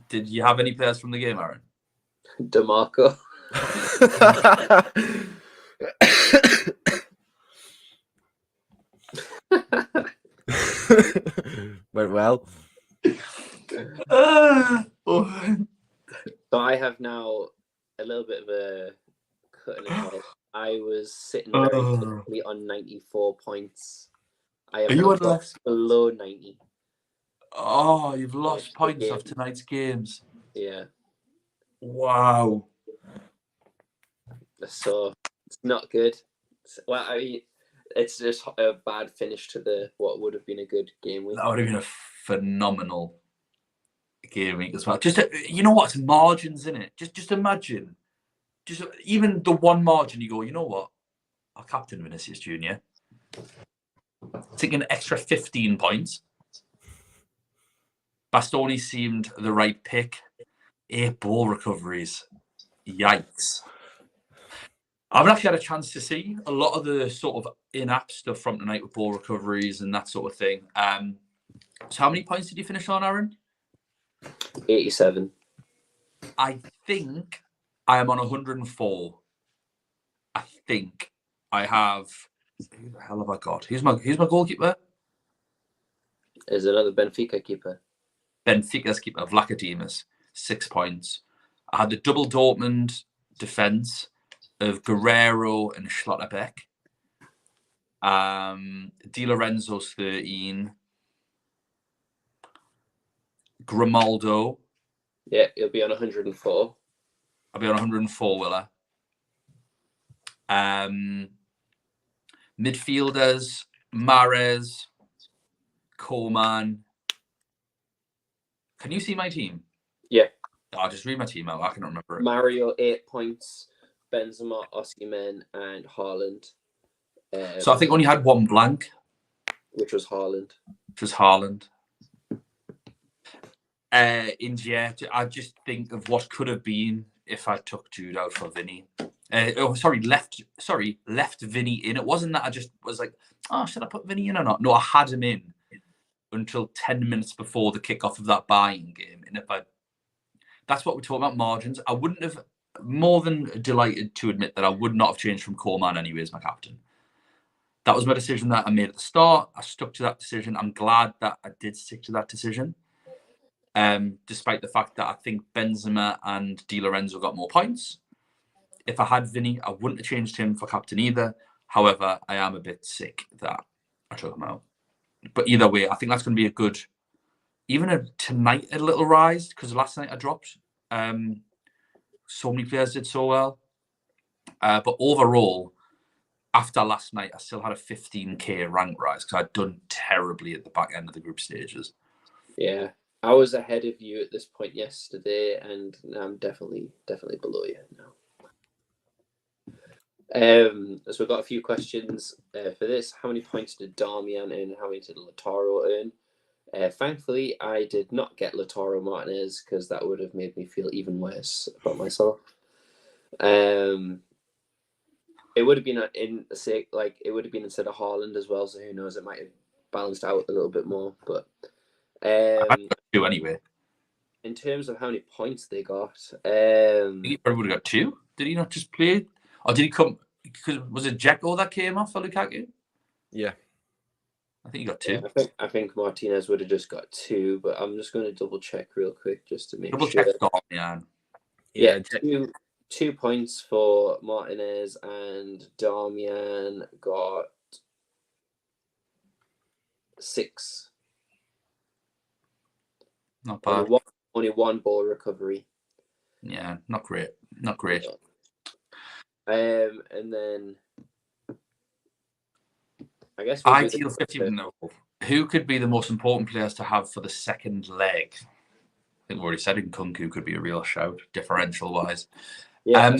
Did you have any players from the game, Aaron? DeMarco. Went well. So I have now a little bit of a cut in the head. I was sitting very quickly on 94 points. I have now dropped below 90. Oh, you've lost points off tonight's games. Yeah. Wow. So it's not good. Well, I mean, it's just a bad finish to what would have been a good game week. That would have been a phenomenal game week as well. Just you know what? It's margins, in it. Just imagine, just even the one margin. You go, you know what? I'll captain Vinicius Junior. Taking an extra 15 points. Bastoni seemed the right pick. 8 ball recoveries. Yikes. I haven't actually had a chance to see a lot of the sort of in-app stuff from tonight with ball recoveries and that sort of thing. So how many points did you finish on, Aaron? 87. I think I am on 104. I think I have... Who the hell have I got? Who's my goalkeeper? Is another Benfica keeper. Benfica's keeper, Vlachodimos, 6 points. I had the double Dortmund defence of Guerrero and Schlotterbeck. Di Lorenzo's 13. Grimaldo. Yeah, he'll be on 104. I'll be on 104, will I? Midfielders, Mahrez, Coman. Can you see my team? Yeah. I'll just read my team out. I can remember it. Mario, 8 points. Benzema, Osimhen, and Haaland. So I think only had one blank. Which was Haaland. And yeah, I just think of what could have been if I took Jude out for Vinny. Left Vinny in. It wasn't that I just was like, oh, should I put Vinny in or not? No, I had him in until 10 minutes before the kickoff of that buying game. And that's what we're talking about, margins. I wouldn't have, more than delighted to admit that I would not have changed from Coleman anyway as my captain. That was my decision that I made at the start. I stuck to that decision. I'm glad that I did stick to that decision. Despite the fact that I think Benzema and Di Lorenzo got more points. If I had Vinny, I wouldn't have changed him for captain either. However, I am a bit sick that I took him out. But either way, I think that's going to be a good, even tonight a little rise, because last night I dropped. So many players did so well. But overall, after last night, I still had a 15k rank rise because I'd done terribly at the back end of the group stages. Yeah, I was ahead of you at this point yesterday, and now I'm definitely below you now. So we've got a few questions for this. How many points did Darmian earn? How many did Lautaro earn? Thankfully, I did not get Lautaro Martinez because that would have made me feel even worse about myself. It would have been it would have been instead of Haaland as well. So who knows? It might have balanced out a little bit more. But I got 2 anyway. In terms of how many points they got, He probably would have got 2. Did he not just play? Or did he come? Because was it Dzeko that came off for Lukaku? Yeah. I think he got 2. Yeah, I think Martinez would have just got 2, but I'm just going to double check real quick just to make sure. Double check Darmian. Yeah, 2. 2 points for Martinez, and Darmian got 6. Not bad. Only one ball recovery. Yeah, not great. Not great. And then I guess ideal 50. No. Who could be the most important players to have for the second leg? I think we've already said Nkunku could be a real shout, differential wise. Yeah,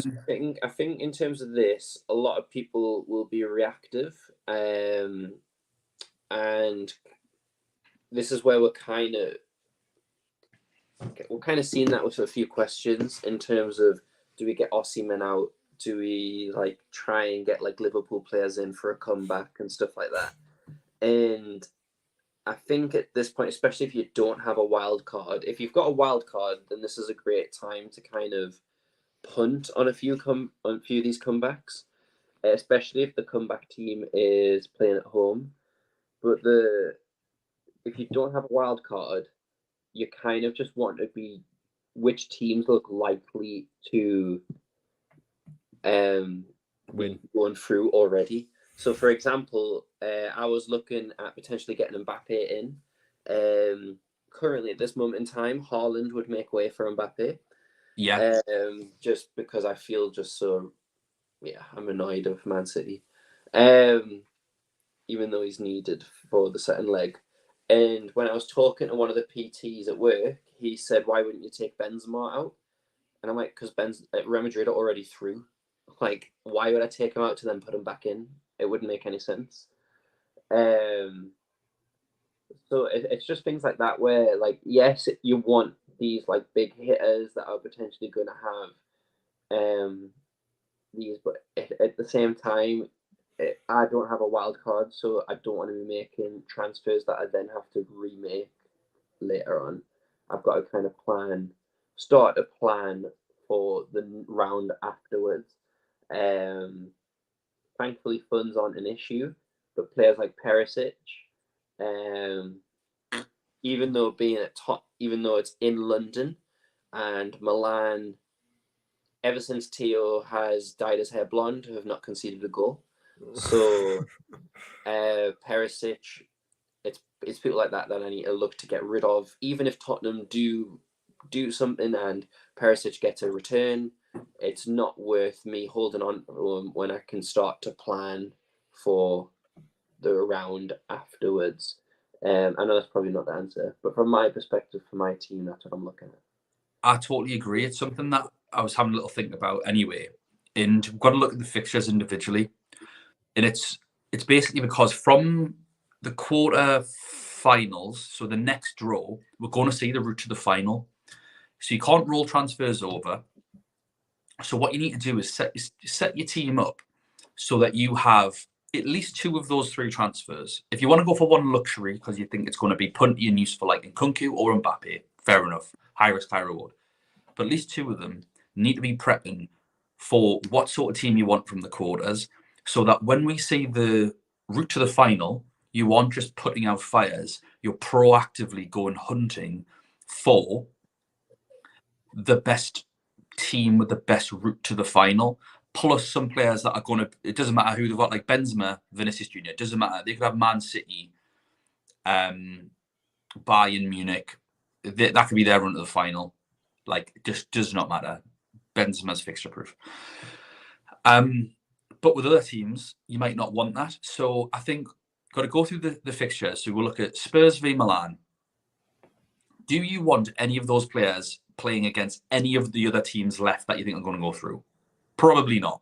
I think in terms of this, a lot of people will be reactive, and this is where we're kind of seeing that with a few questions in terms of, do we get Osimhen out? Do we like try and get like Liverpool players in for a comeback and stuff like that? And I think at this point, especially if you don't have a wild card, if you've got a wild card, then this is a great time to kind of punt on a few of these comebacks, especially if the comeback team is playing at home. But if you don't have a wild card, you kind of just want to be which teams look likely to win going through already. So, for example, I was looking at potentially getting Mbappe in. Currently, at this moment in time, Haaland would make way for Mbappe. Yeah. Just because I feel just so, I'm annoyed of Man City. Even though he's needed for the second leg. And when I was talking to one of the PTs at work, he said, "Why wouldn't you take Benzema out?" And I'm like, "Because Real Madrid are already through. Like, why would I take him out to then put him back in? It wouldn't make any sense." So it's just things like that where, like, yes, you want these like big hitters that are potentially going to have these, but at the same time, I don't have a wild card, so I don't want to be making transfers that I then have to remake later on. I've got to kind of start a plan for the round afterwards. Thankfully, funds aren't an issue, but players like Perisic, even though it's in London and Milan, ever since Theo has dyed his hair blonde, have not conceded a goal. So Perisic, it's people like that I need to look to get rid of. Even if Tottenham do something and Perisic gets a return, it's not worth me holding on when I can start to plan for the round afterwards. I know that's probably not the answer, but from my perspective, for my team, that's what I'm looking at. I totally agree. It's something that I was having a little think about anyway. And we've got to look at the fixtures individually. And it's basically because from the quarter finals, so the next draw, we're going to see the route to the final. So you can't roll transfers over. So what you need to do is set your team up so that you have at least 2 of those 3 transfers. If you want to go for one luxury because you think it's going to be punty and useful like Nkunku or Mbappe, fair enough. High risk, high reward. But at least 2 of them need to be prepping for what sort of team you want from the quarters, so that when we see the route to the final, you aren't just putting out fires, you're proactively going hunting for the best team with the best route to the final, plus some players that are going to, it doesn't matter who they've got, like Benzema, Vinicius Jr., it doesn't matter. They could have Man City, Bayern Munich, that could be their run to the final. Like, it just does not matter. Benzema's fixture proof. But with other teams, you might not want that. So I think got to go through the fixtures. So we'll look at Spurs v Milan. Do you want any of those players playing against any of the other teams left that you think are going to go through? Probably not.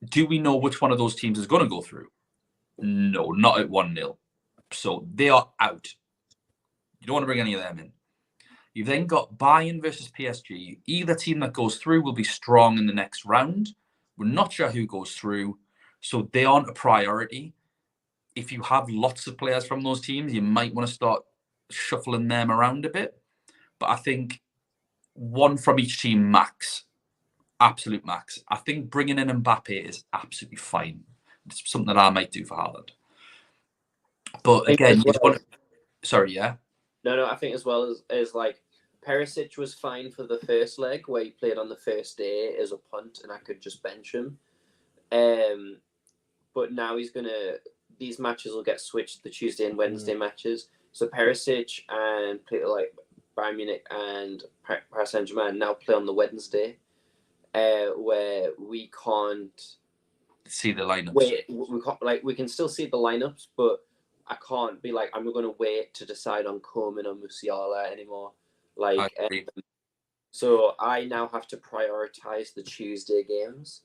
Do we know which one of those teams is going to go through? No, not at 1-0. So they are out. You don't want to bring any of them in. You've then got Bayern versus PSG. Either team that goes through will be strong in the next round. We're not sure who goes through, so they aren't a priority. If you have lots of players from those teams, you might want to start shuffling them around a bit. But I think 1 from each team max. Absolute max. I think bringing in Mbappe is absolutely fine. It's something that I might do for Haaland. But again, you just want to... Sorry, yeah? No, I think as well as like Perisic was fine for the first leg where he played on the first day as a punt, and I could just bench him. But now these matches will get switched, the Tuesday and Wednesday matches. So Perisic and like Bayern Munich and Paris Saint-Germain now play on the Wednesday, where we can't see the lineups. We can still see the lineups, but I can't be like, I'm going to wait to decide on Coman or Musiala anymore. So I now have to prioritize the Tuesday games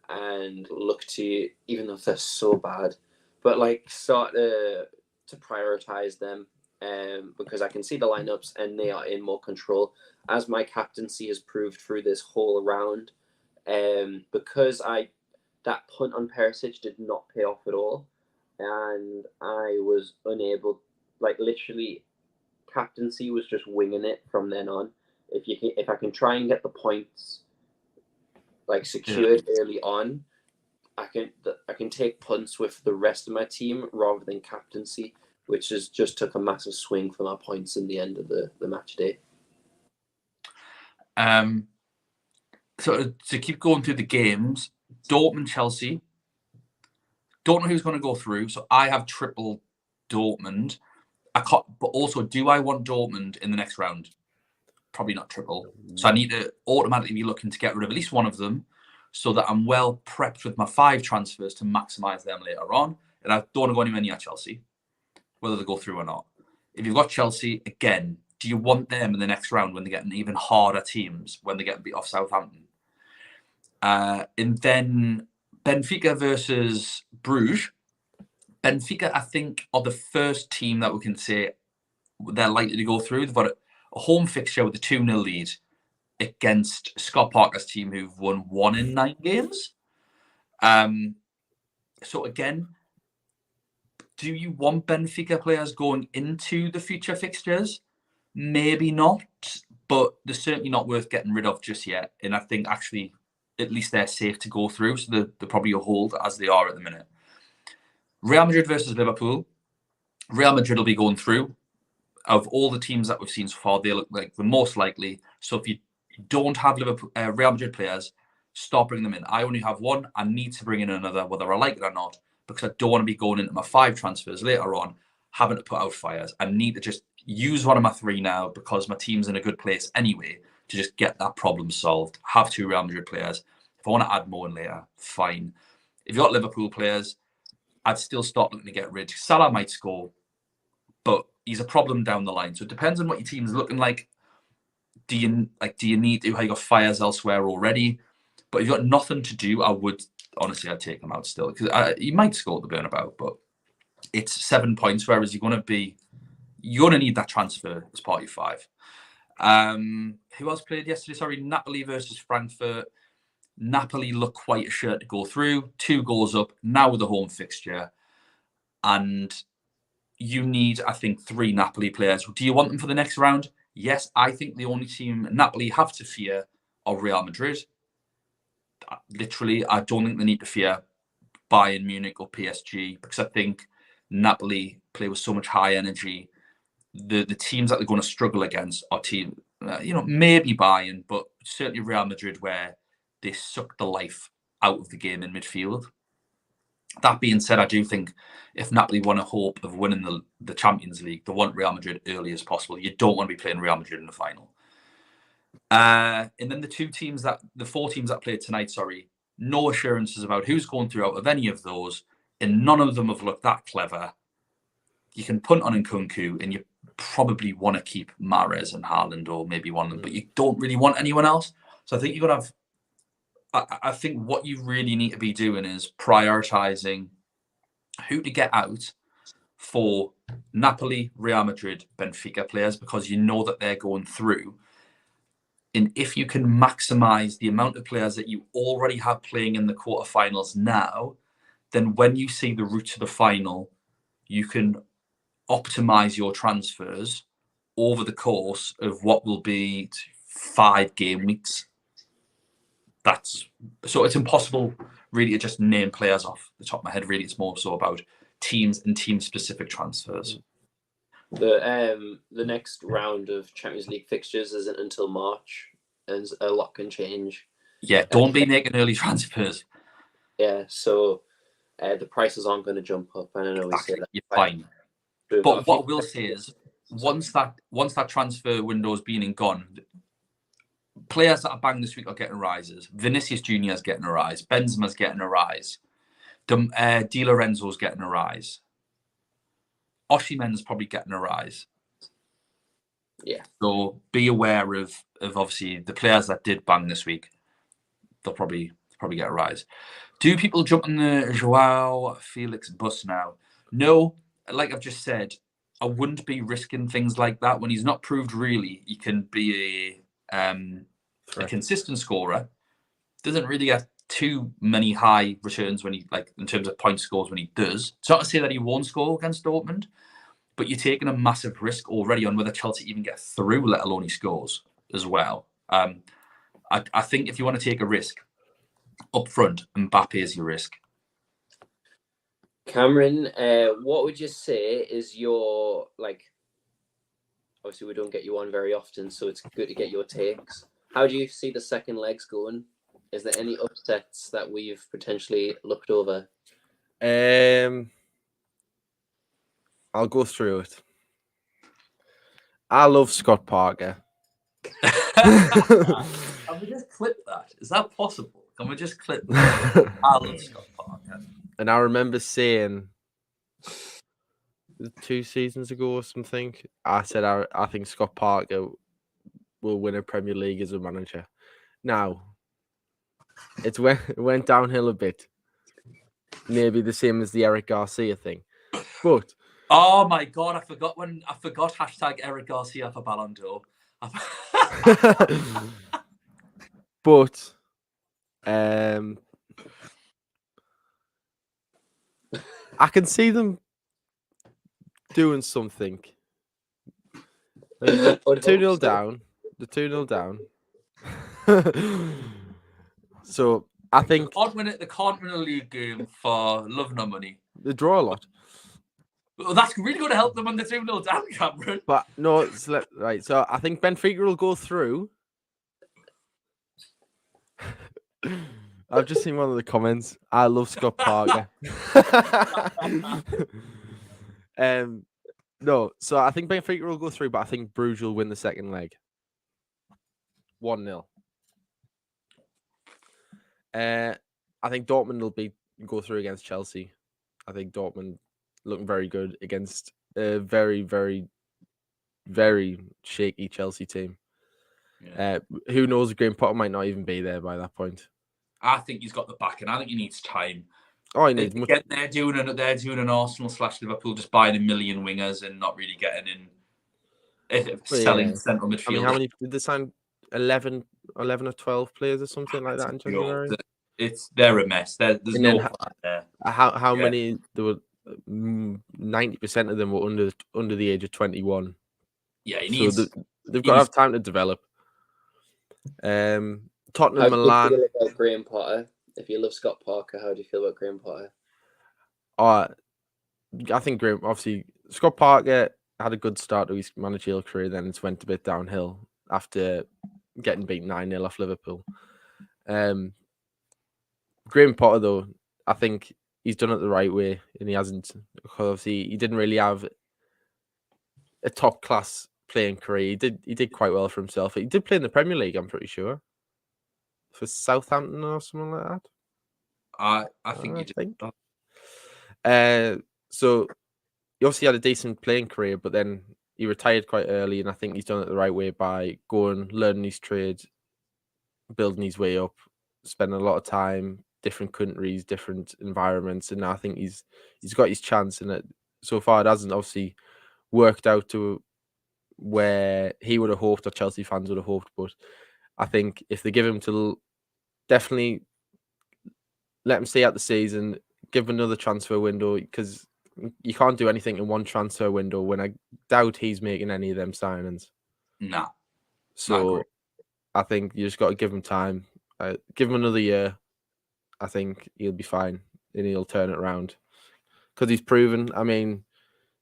and look to, even though they're so bad, but like start to prioritize them, because I can see the lineups and they are in more control, as my captaincy has proved through this whole round. Because that punt on Perisic did not pay off at all, and I was unable, like literally, captaincy was just winging it from then on. If I can try and get the points like secured early on, I can take punts with the rest of my team rather than captaincy, which has just took a massive swing for my points in the end of the match day. So to keep going through the games, Dortmund, Chelsea. Don't know who's going to go through, so I have triple Dortmund. I can't, but also, do I want Dortmund in the next round? Probably not triple. So I need to automatically be looking to get rid of at least one of them, so that I'm well prepped with my 5 transfers to maximise them later on. And I don't want to go anywhere near Chelsea, whether they go through or not. If you've got Chelsea, again, do you want them in the next round when they get even harder teams, when they get beat off Southampton? And then Benfica versus Bruges. Benfica, I think, are the first team that we can say they're likely to go through. They've got a home fixture with a 2-0 lead against Scott Parker's team, who've won 1 in 9 games. So again, do you want Benfica players going into the future fixtures? Maybe not, but they're certainly not worth getting rid of just yet. And I think actually, at least they're safe to go through. So they're probably a hold as they are at the minute. Real Madrid versus Liverpool. Real Madrid will be going through. Of all the teams that we've seen so far, they look like the most likely. So if you don't have Real Madrid players, stop bringing them in. I only have one. I need to bring in another, whether I like it or not, because I don't want to be going into my 5 transfers later on, having to put out fires. I need to just use one of my 3 now, because my team's in a good place anyway, to just get that problem solved. Have 2 Real Madrid players. If I want to add more in later, fine. If you've got Liverpool players, I'd still start looking to get rid. Salah might score, but he's a problem down the line. So it depends on what your team's looking like. Do you need to? Have you got fires elsewhere already? But if you've got nothing to do, I'd take him out still, because he might score the Bernabeu, but it's 7 points. Whereas you're going to need that transfer as part of your 5. Who else played yesterday? Sorry, Napoli versus Frankfurt. Napoli look quite a shirt to go through. 2 goals up now with the home fixture, and you need, I think, 3 Napoli players. Do you want them for the next round? Yes, I think the only team Napoli have to fear are Real Madrid. Literally, I don't think they need to fear Bayern Munich or PSG, because I think Napoli play with so much high energy. The teams that they're going to struggle against are maybe Bayern, but certainly Real Madrid, where they suck the life out of the game in midfield. That being said, I do think if Napoli want a hope of winning the Champions League, they want Real Madrid early as possible. You don't want to be playing Real Madrid in the final. And then the 4 teams that played tonight, no assurances about who's going through out of any of those, and none of them have looked that clever. You can punt on Nkunku, and you probably want to keep Mahrez and Haaland, or maybe one of them, but you don't really want anyone else. So I think you've got to have. I think what you really need to be doing is prioritizing who to get out for Napoli, Real Madrid, Benfica players, because you know that they're going through. And if you can maximize the amount of players that you already have playing in the quarterfinals now, then when you see the route to the final, you can optimize your transfers over the course of what will be 5 game weeks. So it's impossible really to just name players off the top of my head. Really, it's more so about teams and team specific transfers. The next round of Champions League fixtures isn't until March, and a lot can change. Yeah, don't be making early transfers. Yeah, so the prices aren't going to jump up. And I know we say that. You're fine. But what I will say is, once that transfer window has been and gone, players that are banged this week are getting rises. Vinicius Junior is getting a rise. Benzema's getting a rise. Di Lorenzo's getting a rise. Osimhen's probably getting a rise. Yeah. So be aware of obviously the players that did bang this week. They'll probably get a rise. Do people jump on the Joao Felix bus now? No, like I've just said, I wouldn't be risking things like that when he's not proved really he can be a consistent scorer. Doesn't really get too many high returns when he, like, in terms of point scores when he does. It's not to say that he won't score against Dortmund, but you're taking a massive risk already on whether Chelsea even get through, let alone he scores as well. I think if you want to take a risk up front, Mbappe is your risk. Cameron, what would you say is your, like, obviously we don't get you on very often, so it's good to get your takes. How do you see the second legs going? Is there any upsets that we've potentially looked over? I'll go through it. I love Scott Parker. Can we just clip that? Is that possible? Can we just clip that? I love Scott Parker. And I remember saying 2 seasons ago or something, I said I think Scott Parker will win a Premier League as a manager. Now, it went downhill a bit. Maybe the same as the Eric Garcia thing. But oh my God, I forgot hashtag Eric Garcia for Ballon d'Or. But I can see them doing something. Like 2-0 down. The 2-0 down. So I think they can't win a league game for love nor money. They draw a lot. Well, that's really going to help them when they're 2-0 down, Cameron. But no, right. So I think Benfica will go through. I've just seen one of the comments. I love Scott Parker. No, so I think Benfica will go through, but I think Bruges will win the second leg. 1-0. I think Dortmund will go through against Chelsea. I think Dortmund looking very good against a very, very, very shaky Chelsea team. Yeah. Who knows? Graham Potter might not even be there by that point. I think he's got the back, and I think he needs time. Oh, he needs. They're doing an Arsenal/Liverpool, just buying a million wingers and not really getting in. Selling central midfield. I mean, how many did they sign? 11 or 12 players or something like that in January. They're a mess. There's no plan there. How many? There were 90% of them were under the age of 21. Yeah, they've got to have time to develop. Tottenham, Milan. How do you feel about Graham Potter? If you love Scott Parker, how do you feel about Graham Potter? I think obviously Scott Parker had a good start to his managerial career, then it's went a bit downhill after getting beaten 9-0 off Liverpool. Graham Potter, though, I think he's done it the right way, and he hasn't. Obviously, he didn't really have a top class playing career. He did quite well for himself. He did play in the Premier League, I'm pretty sure, for Southampton or something like that. I think he did. So he obviously had a decent playing career, but then he retired quite early, and I think he's done it the right way by going, learning his trade, building his way up, spending a lot of time, different countries, different environments, and now I think he's got his chance. And so far, it hasn't obviously worked out to where he would have hoped or Chelsea fans would have hoped. But I think if they give him definitely let him stay out the season, give him another transfer window, because you can't do anything in one transfer window when I doubt he's making any of them signings. No. So I think you just got to give him time. Give him another year. I think he'll be fine and he'll turn it around. Because he's proven, I mean,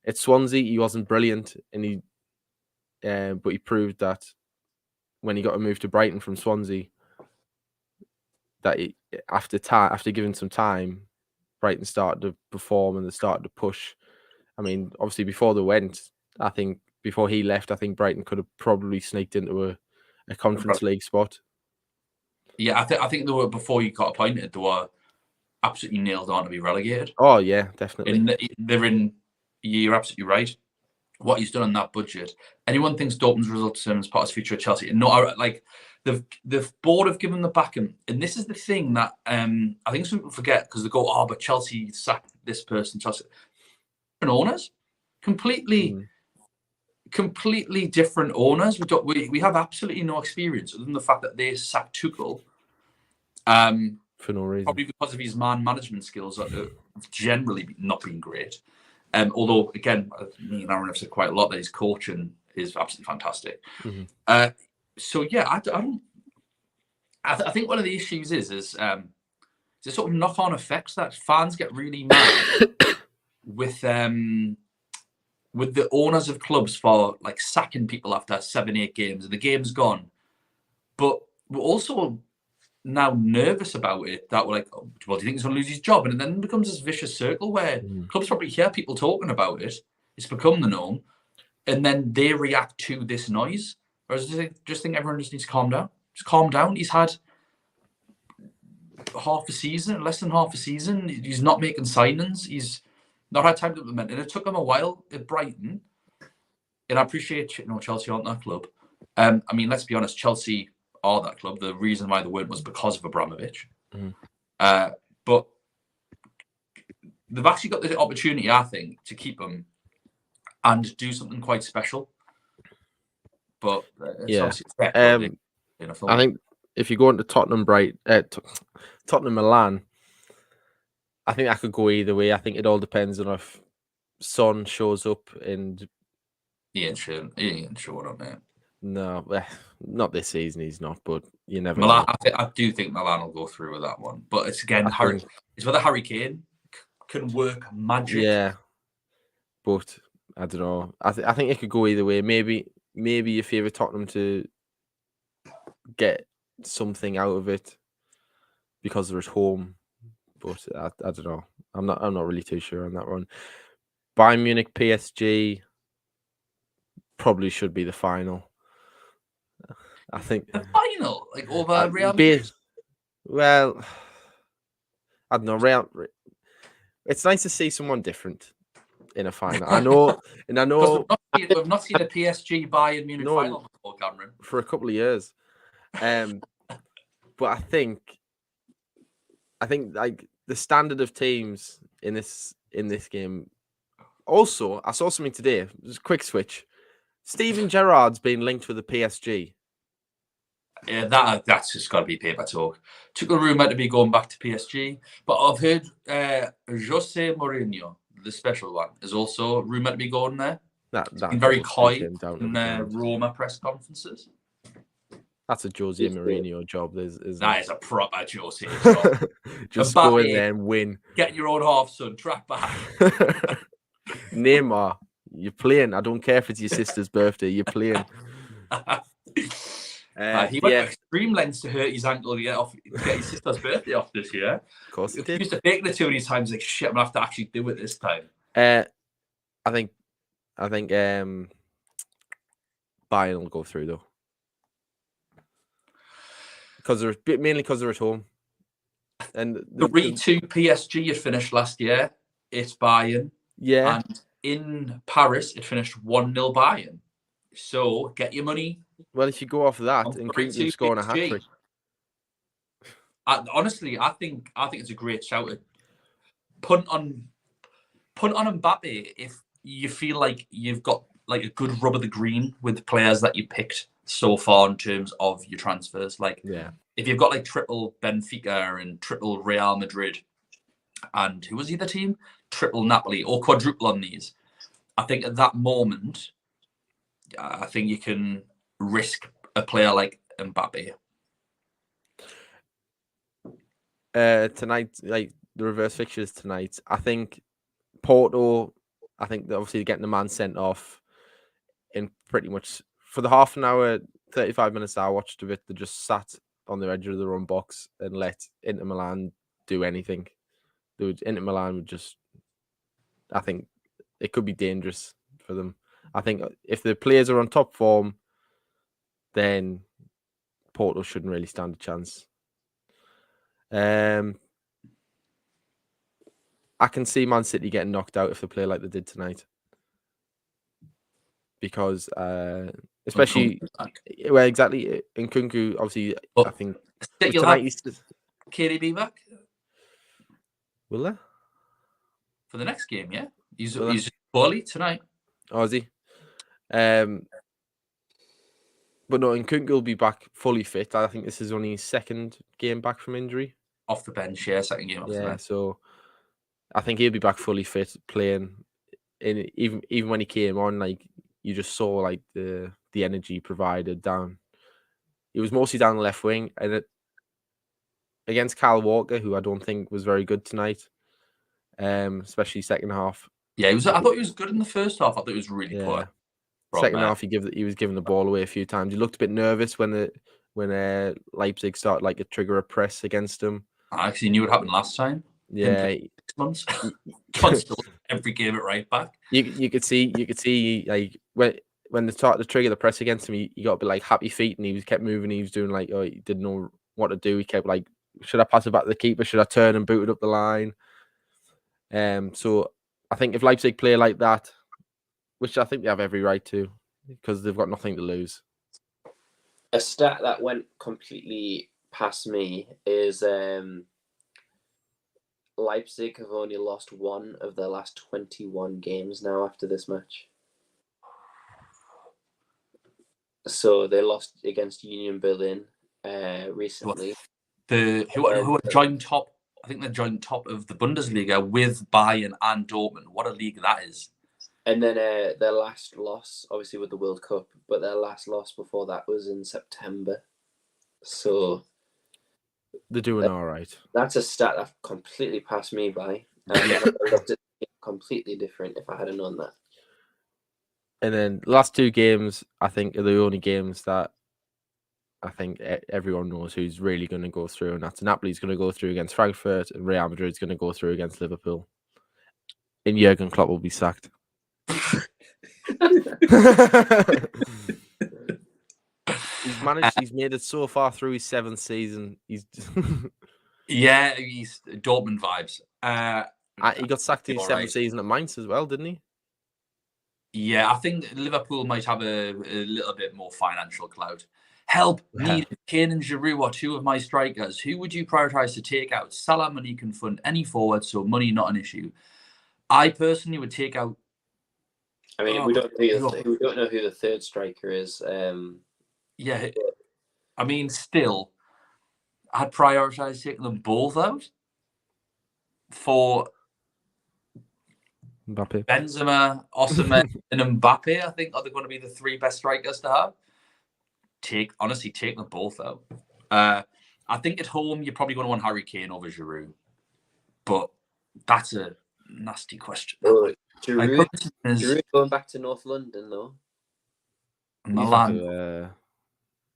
At Swansea, he wasn't brilliant, and but he proved that when he got a move to Brighton from Swansea, that after giving some time, Brighton started to perform and they started to push. I mean, obviously before he left, I think Brighton could have probably sneaked into a Conference League spot. Yeah, I think they were, before you got appointed, they were absolutely nailed on to be relegated. Oh yeah, definitely. You're absolutely right. What he's done on that budget. Anyone thinks Dortmund's results as part of his future at Chelsea? No, like the board have given the backing, and this is the thing that I think some people forget, because they go, "Oh, but Chelsea sacked this person." Chelsea, different owners, completely different owners. We have absolutely no experience other than the fact that they sacked Tuchel. For no reason. Probably because of his man management skills that have generally not been great. Although, again, me and Aaron have said quite a lot that his coaching is absolutely fantastic. Mm-hmm. So yeah, I think one of the issues is the sort of knock-on effects that fans get really mad with the owners of clubs for like sacking people after 7-8 games, and the game's gone. But we're also now nervous about it, that we're like, oh, well, do you think he's going to lose his job? And then it becomes this vicious circle where clubs probably hear people talking about it, it's become the norm, and then they react to this noise. Whereas I just think everyone just needs to calm down. Just calm down. He's had less than half a season. He's not making signings. He's not had time to implement. And it took him a while at Brighton. And I appreciate, Chelsea aren't that club. I mean, let's be honest, Chelsea are that club. The reason why they weren't was because of Abramovich. But they've actually got the opportunity, I think, to keep him and do something quite special. But I think if you go into Tottenham Milan, I think that could go either way. I think it all depends on if Son shows up, and he ain't showing up, man. No, not this season. He's not, but you never Milan, know. I do think Milan will go through with that one, but it's again it's whether Harry Kane can work magic. Yeah, but I don't know. I think it could go either way. Maybe you favour Tottenham to get something out of it because they're at home, but I don't know. I'm not really too sure on that one. Bayern Munich PSG probably should be the final. I think the final, like over Real Madrid. Well, I don't know. It's nice to see someone different in a final. I know. We've not seen a PSG Bayern Munich final before, Cameron, for a couple of years. But I think like the standard of teams in this game. Also, I saw something today. Just a quick switch. Steven Gerrard's been linked with the PSG. Yeah, that's just got to be paper talk. Took a rumour to be going back to PSG, but I've heard Jose Mourinho, the special one, is also rumoured to be going there. He's been very coy in Roma press conferences. That's a Jose Mourinho job. That is a proper Jose job. Just go in there and win. Get your own half, son. Track back. Neymar, you're playing. I don't care if it's your sister's birthday. You're playing. He went to extreme lengths to hurt his ankle to get his sister's birthday off this year. Of course he did. He used to fake it too many times. Like, shit, I'm gonna have to actually do it this time. I think Bayern will go through though, mainly because they're at home. And 3-2 PSG had finished last year. It's Bayern. Yeah. And in Paris, it finished 1-0 Bayern. So get your money. Well, if you go off of that, and Greenwood scoring a hat trick. Honestly, I think it's a great shout. Punt on Mbappe if you feel like you've got like a good rub of the green with the players that you picked so far in terms of your transfers. Like, if you've got like triple Benfica and triple Real Madrid, and who was the other team? Triple Napoli or quadruple on these. I think at that moment, I think you can risk a player like Mbappe. Tonight, like the reverse fixtures tonight, I think Porto I think that obviously getting the man sent off in pretty much for the half an hour, 35 minutes I watched of it, they just sat on the edge of their own box and let Inter Milan do anything. Inter Milan would just, I think it could be dangerous for them. I think if the players are on top form, then Porto shouldn't really stand a chance. I can see Man City getting knocked out if they play like they did tonight. Because, especially, well, exactly, Nkunku, obviously, I think you'll tonight have KDB back. Will they? For the next game, yeah. He's poorly tonight. Oh, is he? But no, Nkunku will be back fully fit. I think this is only his second game back from injury. Off the bench, yeah, second game off the bench. So I think he'll be back fully fit, playing. Even when he came on, like you just saw, like the energy provided down. He was mostly down the left wing, and against Kyle Walker, who I don't think was very good tonight, especially second half. Yeah, I thought he was good in the first half. I thought he was really poor. Second half, he was giving the ball away a few times. He looked a bit nervous when Leipzig started like a trigger a press against him. I actually knew what happened last time. Yeah, 6 months. Constantly every game at right back. You could see like when they started to trigger the press against him, he got a bit like happy feet, and he kept moving. He was doing like, oh, he didn't know what to do. He kept like, should I pass it back to the keeper? Should I turn and boot it up the line? So I think if Leipzig play like that, which I think they have every right to, because they've got nothing to lose. A stat that went completely past me is Leipzig have only lost one of their last 21 games now after this match. So they lost against Union Berlin recently. Who are joint top? I think they're joint top of the Bundesliga with Bayern and Dortmund. What a league that is! And then their last loss, obviously with the World Cup, but their last loss before that was in September. So they're doing all right. That's a stat that completely passed me by. I looked at it completely different if I had known that. And then the last two games, I think, are the only games that I think everyone knows who's really going to go through, and that's Napoli's going to go through against Frankfurt, and Real Madrid's going to go through against Liverpool. And Jurgen Klopp will be sacked. He's made it so far through his 7th season. He's Dortmund vibes. He got sacked in his 7th season at Mainz as well, didn't he? Yeah, I think Liverpool might have a little bit more financial clout. Help me. Kane and Giroud are two of my strikers. Who would you prioritise to take out? Salah money can fund any forward, so money not an issue. I personally would take out. I mean, we don't know who the third striker is. Yeah, I mean, still, I'd prioritise taking them both out for Mbappe, Benzema, Osimhen, and Mbappe. I think are going to be the 3 best strikers to have. Take them both out. I think at home you're probably going to want Harry Kane over Giroud, but that's a nasty question. Giroud going back to North London though. Milan.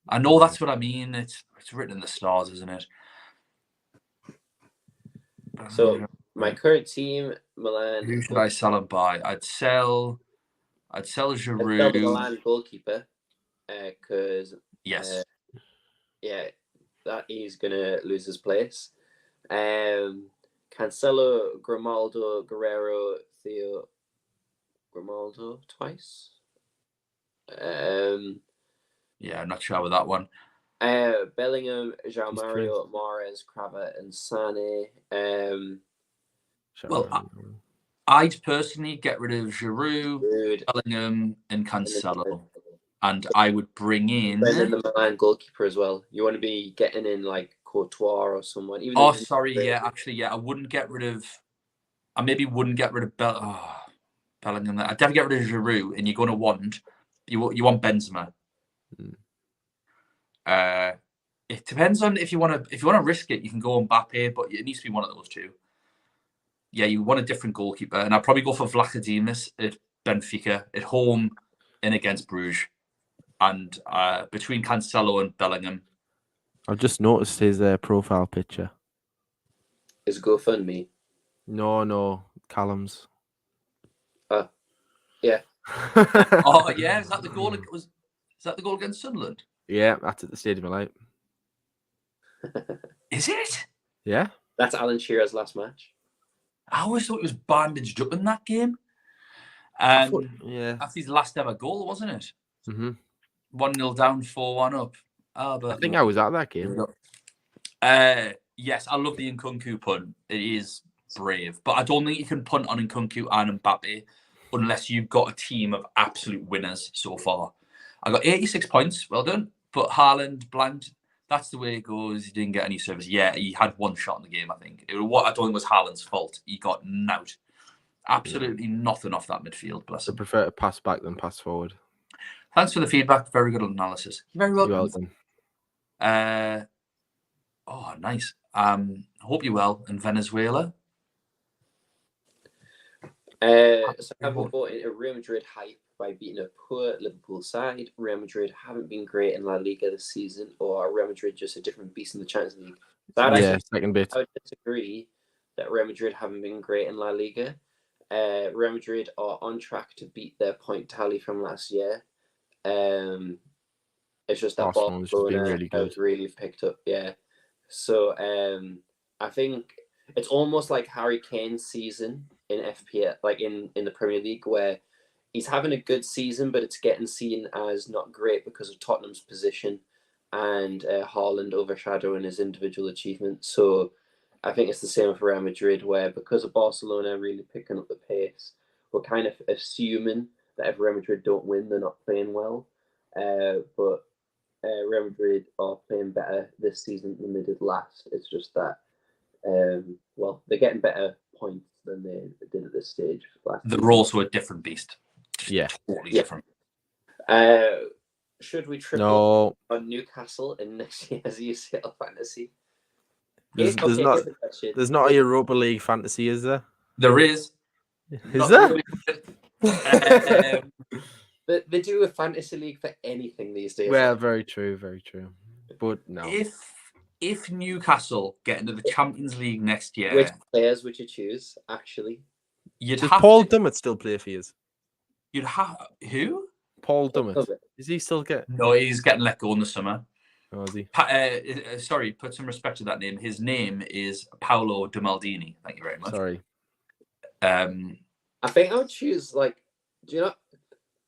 I know that's what I mean. It's written in the stars, isn't it? So my current team, Milan. Who should I sell and buy? I'd sell Giroud. I'd sell the Milan goalkeeper, because that he's gonna lose his place. Cancelo, Grimaldo, Guerrero, Theo, Grimaldo twice. I'm not sure with that one. Bellingham, João Mario, Mahrez, Kravat, and Sane. I'd personally get rid of Giroud, Bellingham, and Cancelo, and I would bring in the Milan goalkeeper as well. You want to be getting in like Courtois or someone. I wouldn't get rid of. I maybe wouldn't get rid of Bellingham. I'd definitely get rid of Giroud, and you're going to want you want Benzema. It depends on if you want to risk it. You can go on Mbappe, but it needs to be one of those two. yeah, you want a different goalkeeper, and I'd probably go for Vlachodimos at Benfica at home and against Bruges, and between Cancelo and Bellingham. I've just noticed his profile picture. Is GoFundMe? No, Callum's. Yeah. Oh yeah, is that the goal? Is that the goal against Sunderland? Yeah, that's at the Stadium of Light. Is it? Yeah. That's Alan Shearer's last match. I always thought he was bandaged up in that game. Yeah. That's his last ever goal, wasn't it? Mm-hmm. 1-0 down, 4-1 up. I think I was at that game. Yes, I love the Nkunku punt. It is brave, but I don't think you can punt on Nkunku and Mbappe unless you've got a team of absolute winners so far. I got 86 points. Well done. But Haaland blanked. That's the way it goes. He didn't get any service. Yeah, he had one shot in the game, I think. What I don't think was Haaland's fault. He got out. Absolutely nothing off that midfield. Bless I him. prefer to pass back than pass forward. Thanks for the feedback. Very good analysis. You're very welcome. You're welcome. Oh, nice. Hope you're well in Venezuela. So I've bought into Real Madrid hype by beating a poor Liverpool side. Real Madrid haven't been great in La Liga this season, or are Real Madrid just a different beast in the Champions League? Second bit. I would disagree that Real Madrid haven't been great in La Liga. Real Madrid are on track to beat their point tally from last year. It's just that Barcelona's just been really good. has really picked up. Yeah. So I think it's almost like Harry Kane's season in FPL, like in the Premier League, where he's having a good season, but it's getting seen as not great because of Tottenham's position and Haaland overshadowing his individual achievements. So I think it's the same for Real Madrid, where because of Barcelona really picking up the pace, we're kind of assuming that if Real Madrid don't win, they're not playing well. But Real Madrid are playing better this season than they did last. It's just that, they're getting better points than they did at this stage last They're season. also a different beast. Yeah. Totally different. Should we triple on Newcastle in next year's UCL fantasy? There's not a Europa League fantasy, is there? There is. Is there? They do a fantasy league for anything these days. Well, very true. But no. If Newcastle get into the Champions League next year, which players would you choose? Actually, does Paul Dummett still play for you? You'd have who? Paul Dummett. Is he still getting? No, he's getting let go in the summer. Oh, is he? Sorry, put some respect to that name. His name is Paolo Di Maldini. Thank you very much. Sorry. I think I would choose do you know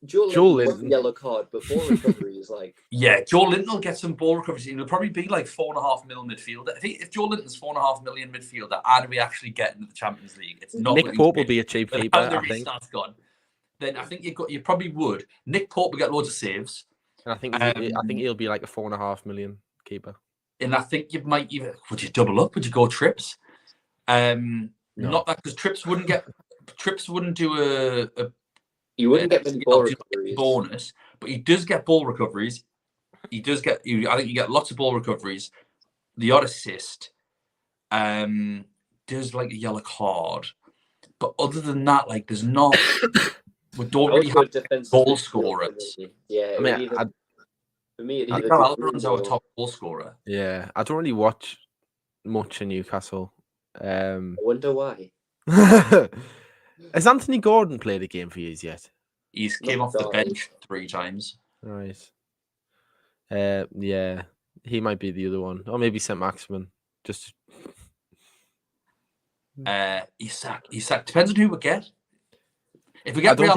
Joe Linton yellow card, but ball recovery is like Joe Linton will get some ball recoveries. He'll probably be like 4.5 million midfielder. If Joe Linton's 4.5 million midfielder, and we actually get into the Champions League, it's not. Nick Pope will be a cheap keeper. I think. Then I think you probably would. Nick Pope will get loads of saves. And I think he'll be like a 4.5 million keeper. And I think you might even would you double up? Would you go Trips? No. Not that because Trips wouldn't do a you wouldn't get many ball recoveries bonus, but he does get ball recoveries. He does get I think you get lots of ball recoveries. The odd assist, does like a yellow card, but other than that, like there's not. We don't really have goal scorers. Yeah, for me, Almiron's our top goal scorer. Yeah, I don't really watch much in Newcastle. I wonder why. Has Anthony Gordon played a game for you yet? He's came off the bench 3 times. Right. Yeah, he might be the other one, or maybe St. Maximin. Just. Isak. Depends on who we get. If we get Real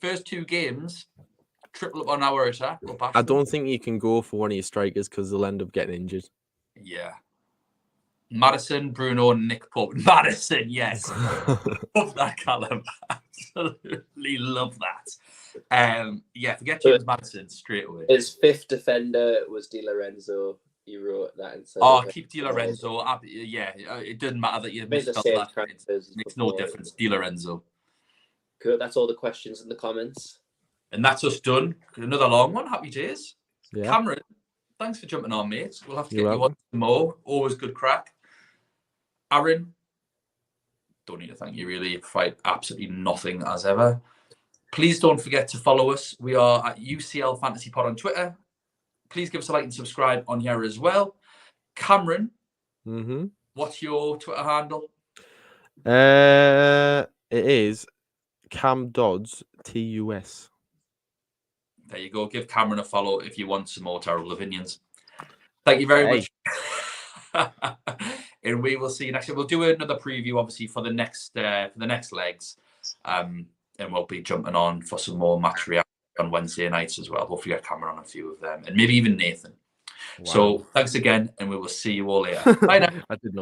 first 2 games, triple up on our attack. I don't think you can go for one of your strikers because they'll end up getting injured. Yeah. Maddison, Bruno, and Nick Pope. Maddison, yes. Love that, Callum. Absolutely love that. Forget James Maddison straight away. His 5th defender was Di Lorenzo. You wrote that instead. Keep Di Lorenzo. Yeah, it doesn't matter that you misspelled that. It makes no difference. Di Lorenzo. Good. That's all the questions in the comments. And that's us done. Another long one. Happy days. Yeah. Cameron, thanks for jumping on, mate. We'll have to get You're you on more. Always good crack. Aaron, don't need to thank you, really. You provide absolutely nothing as ever. Please don't forget to follow us. We are at UCL Fantasy Pod on Twitter. Please give us a like and subscribe on here as well. Cameron, what's your Twitter handle? It is Cam Dodds TUS. There you go. Give Cameron a follow if you want some more terrible opinions. Thank you very much. And we will see you next time. We'll do another preview, obviously, for the next legs. And we'll be jumping on for some more match reaction on Wednesday nights as well. Hopefully get Cameron on a few of them, and maybe even Nathan. Wow. So thanks again, and we will see you all later. Bye now. I did not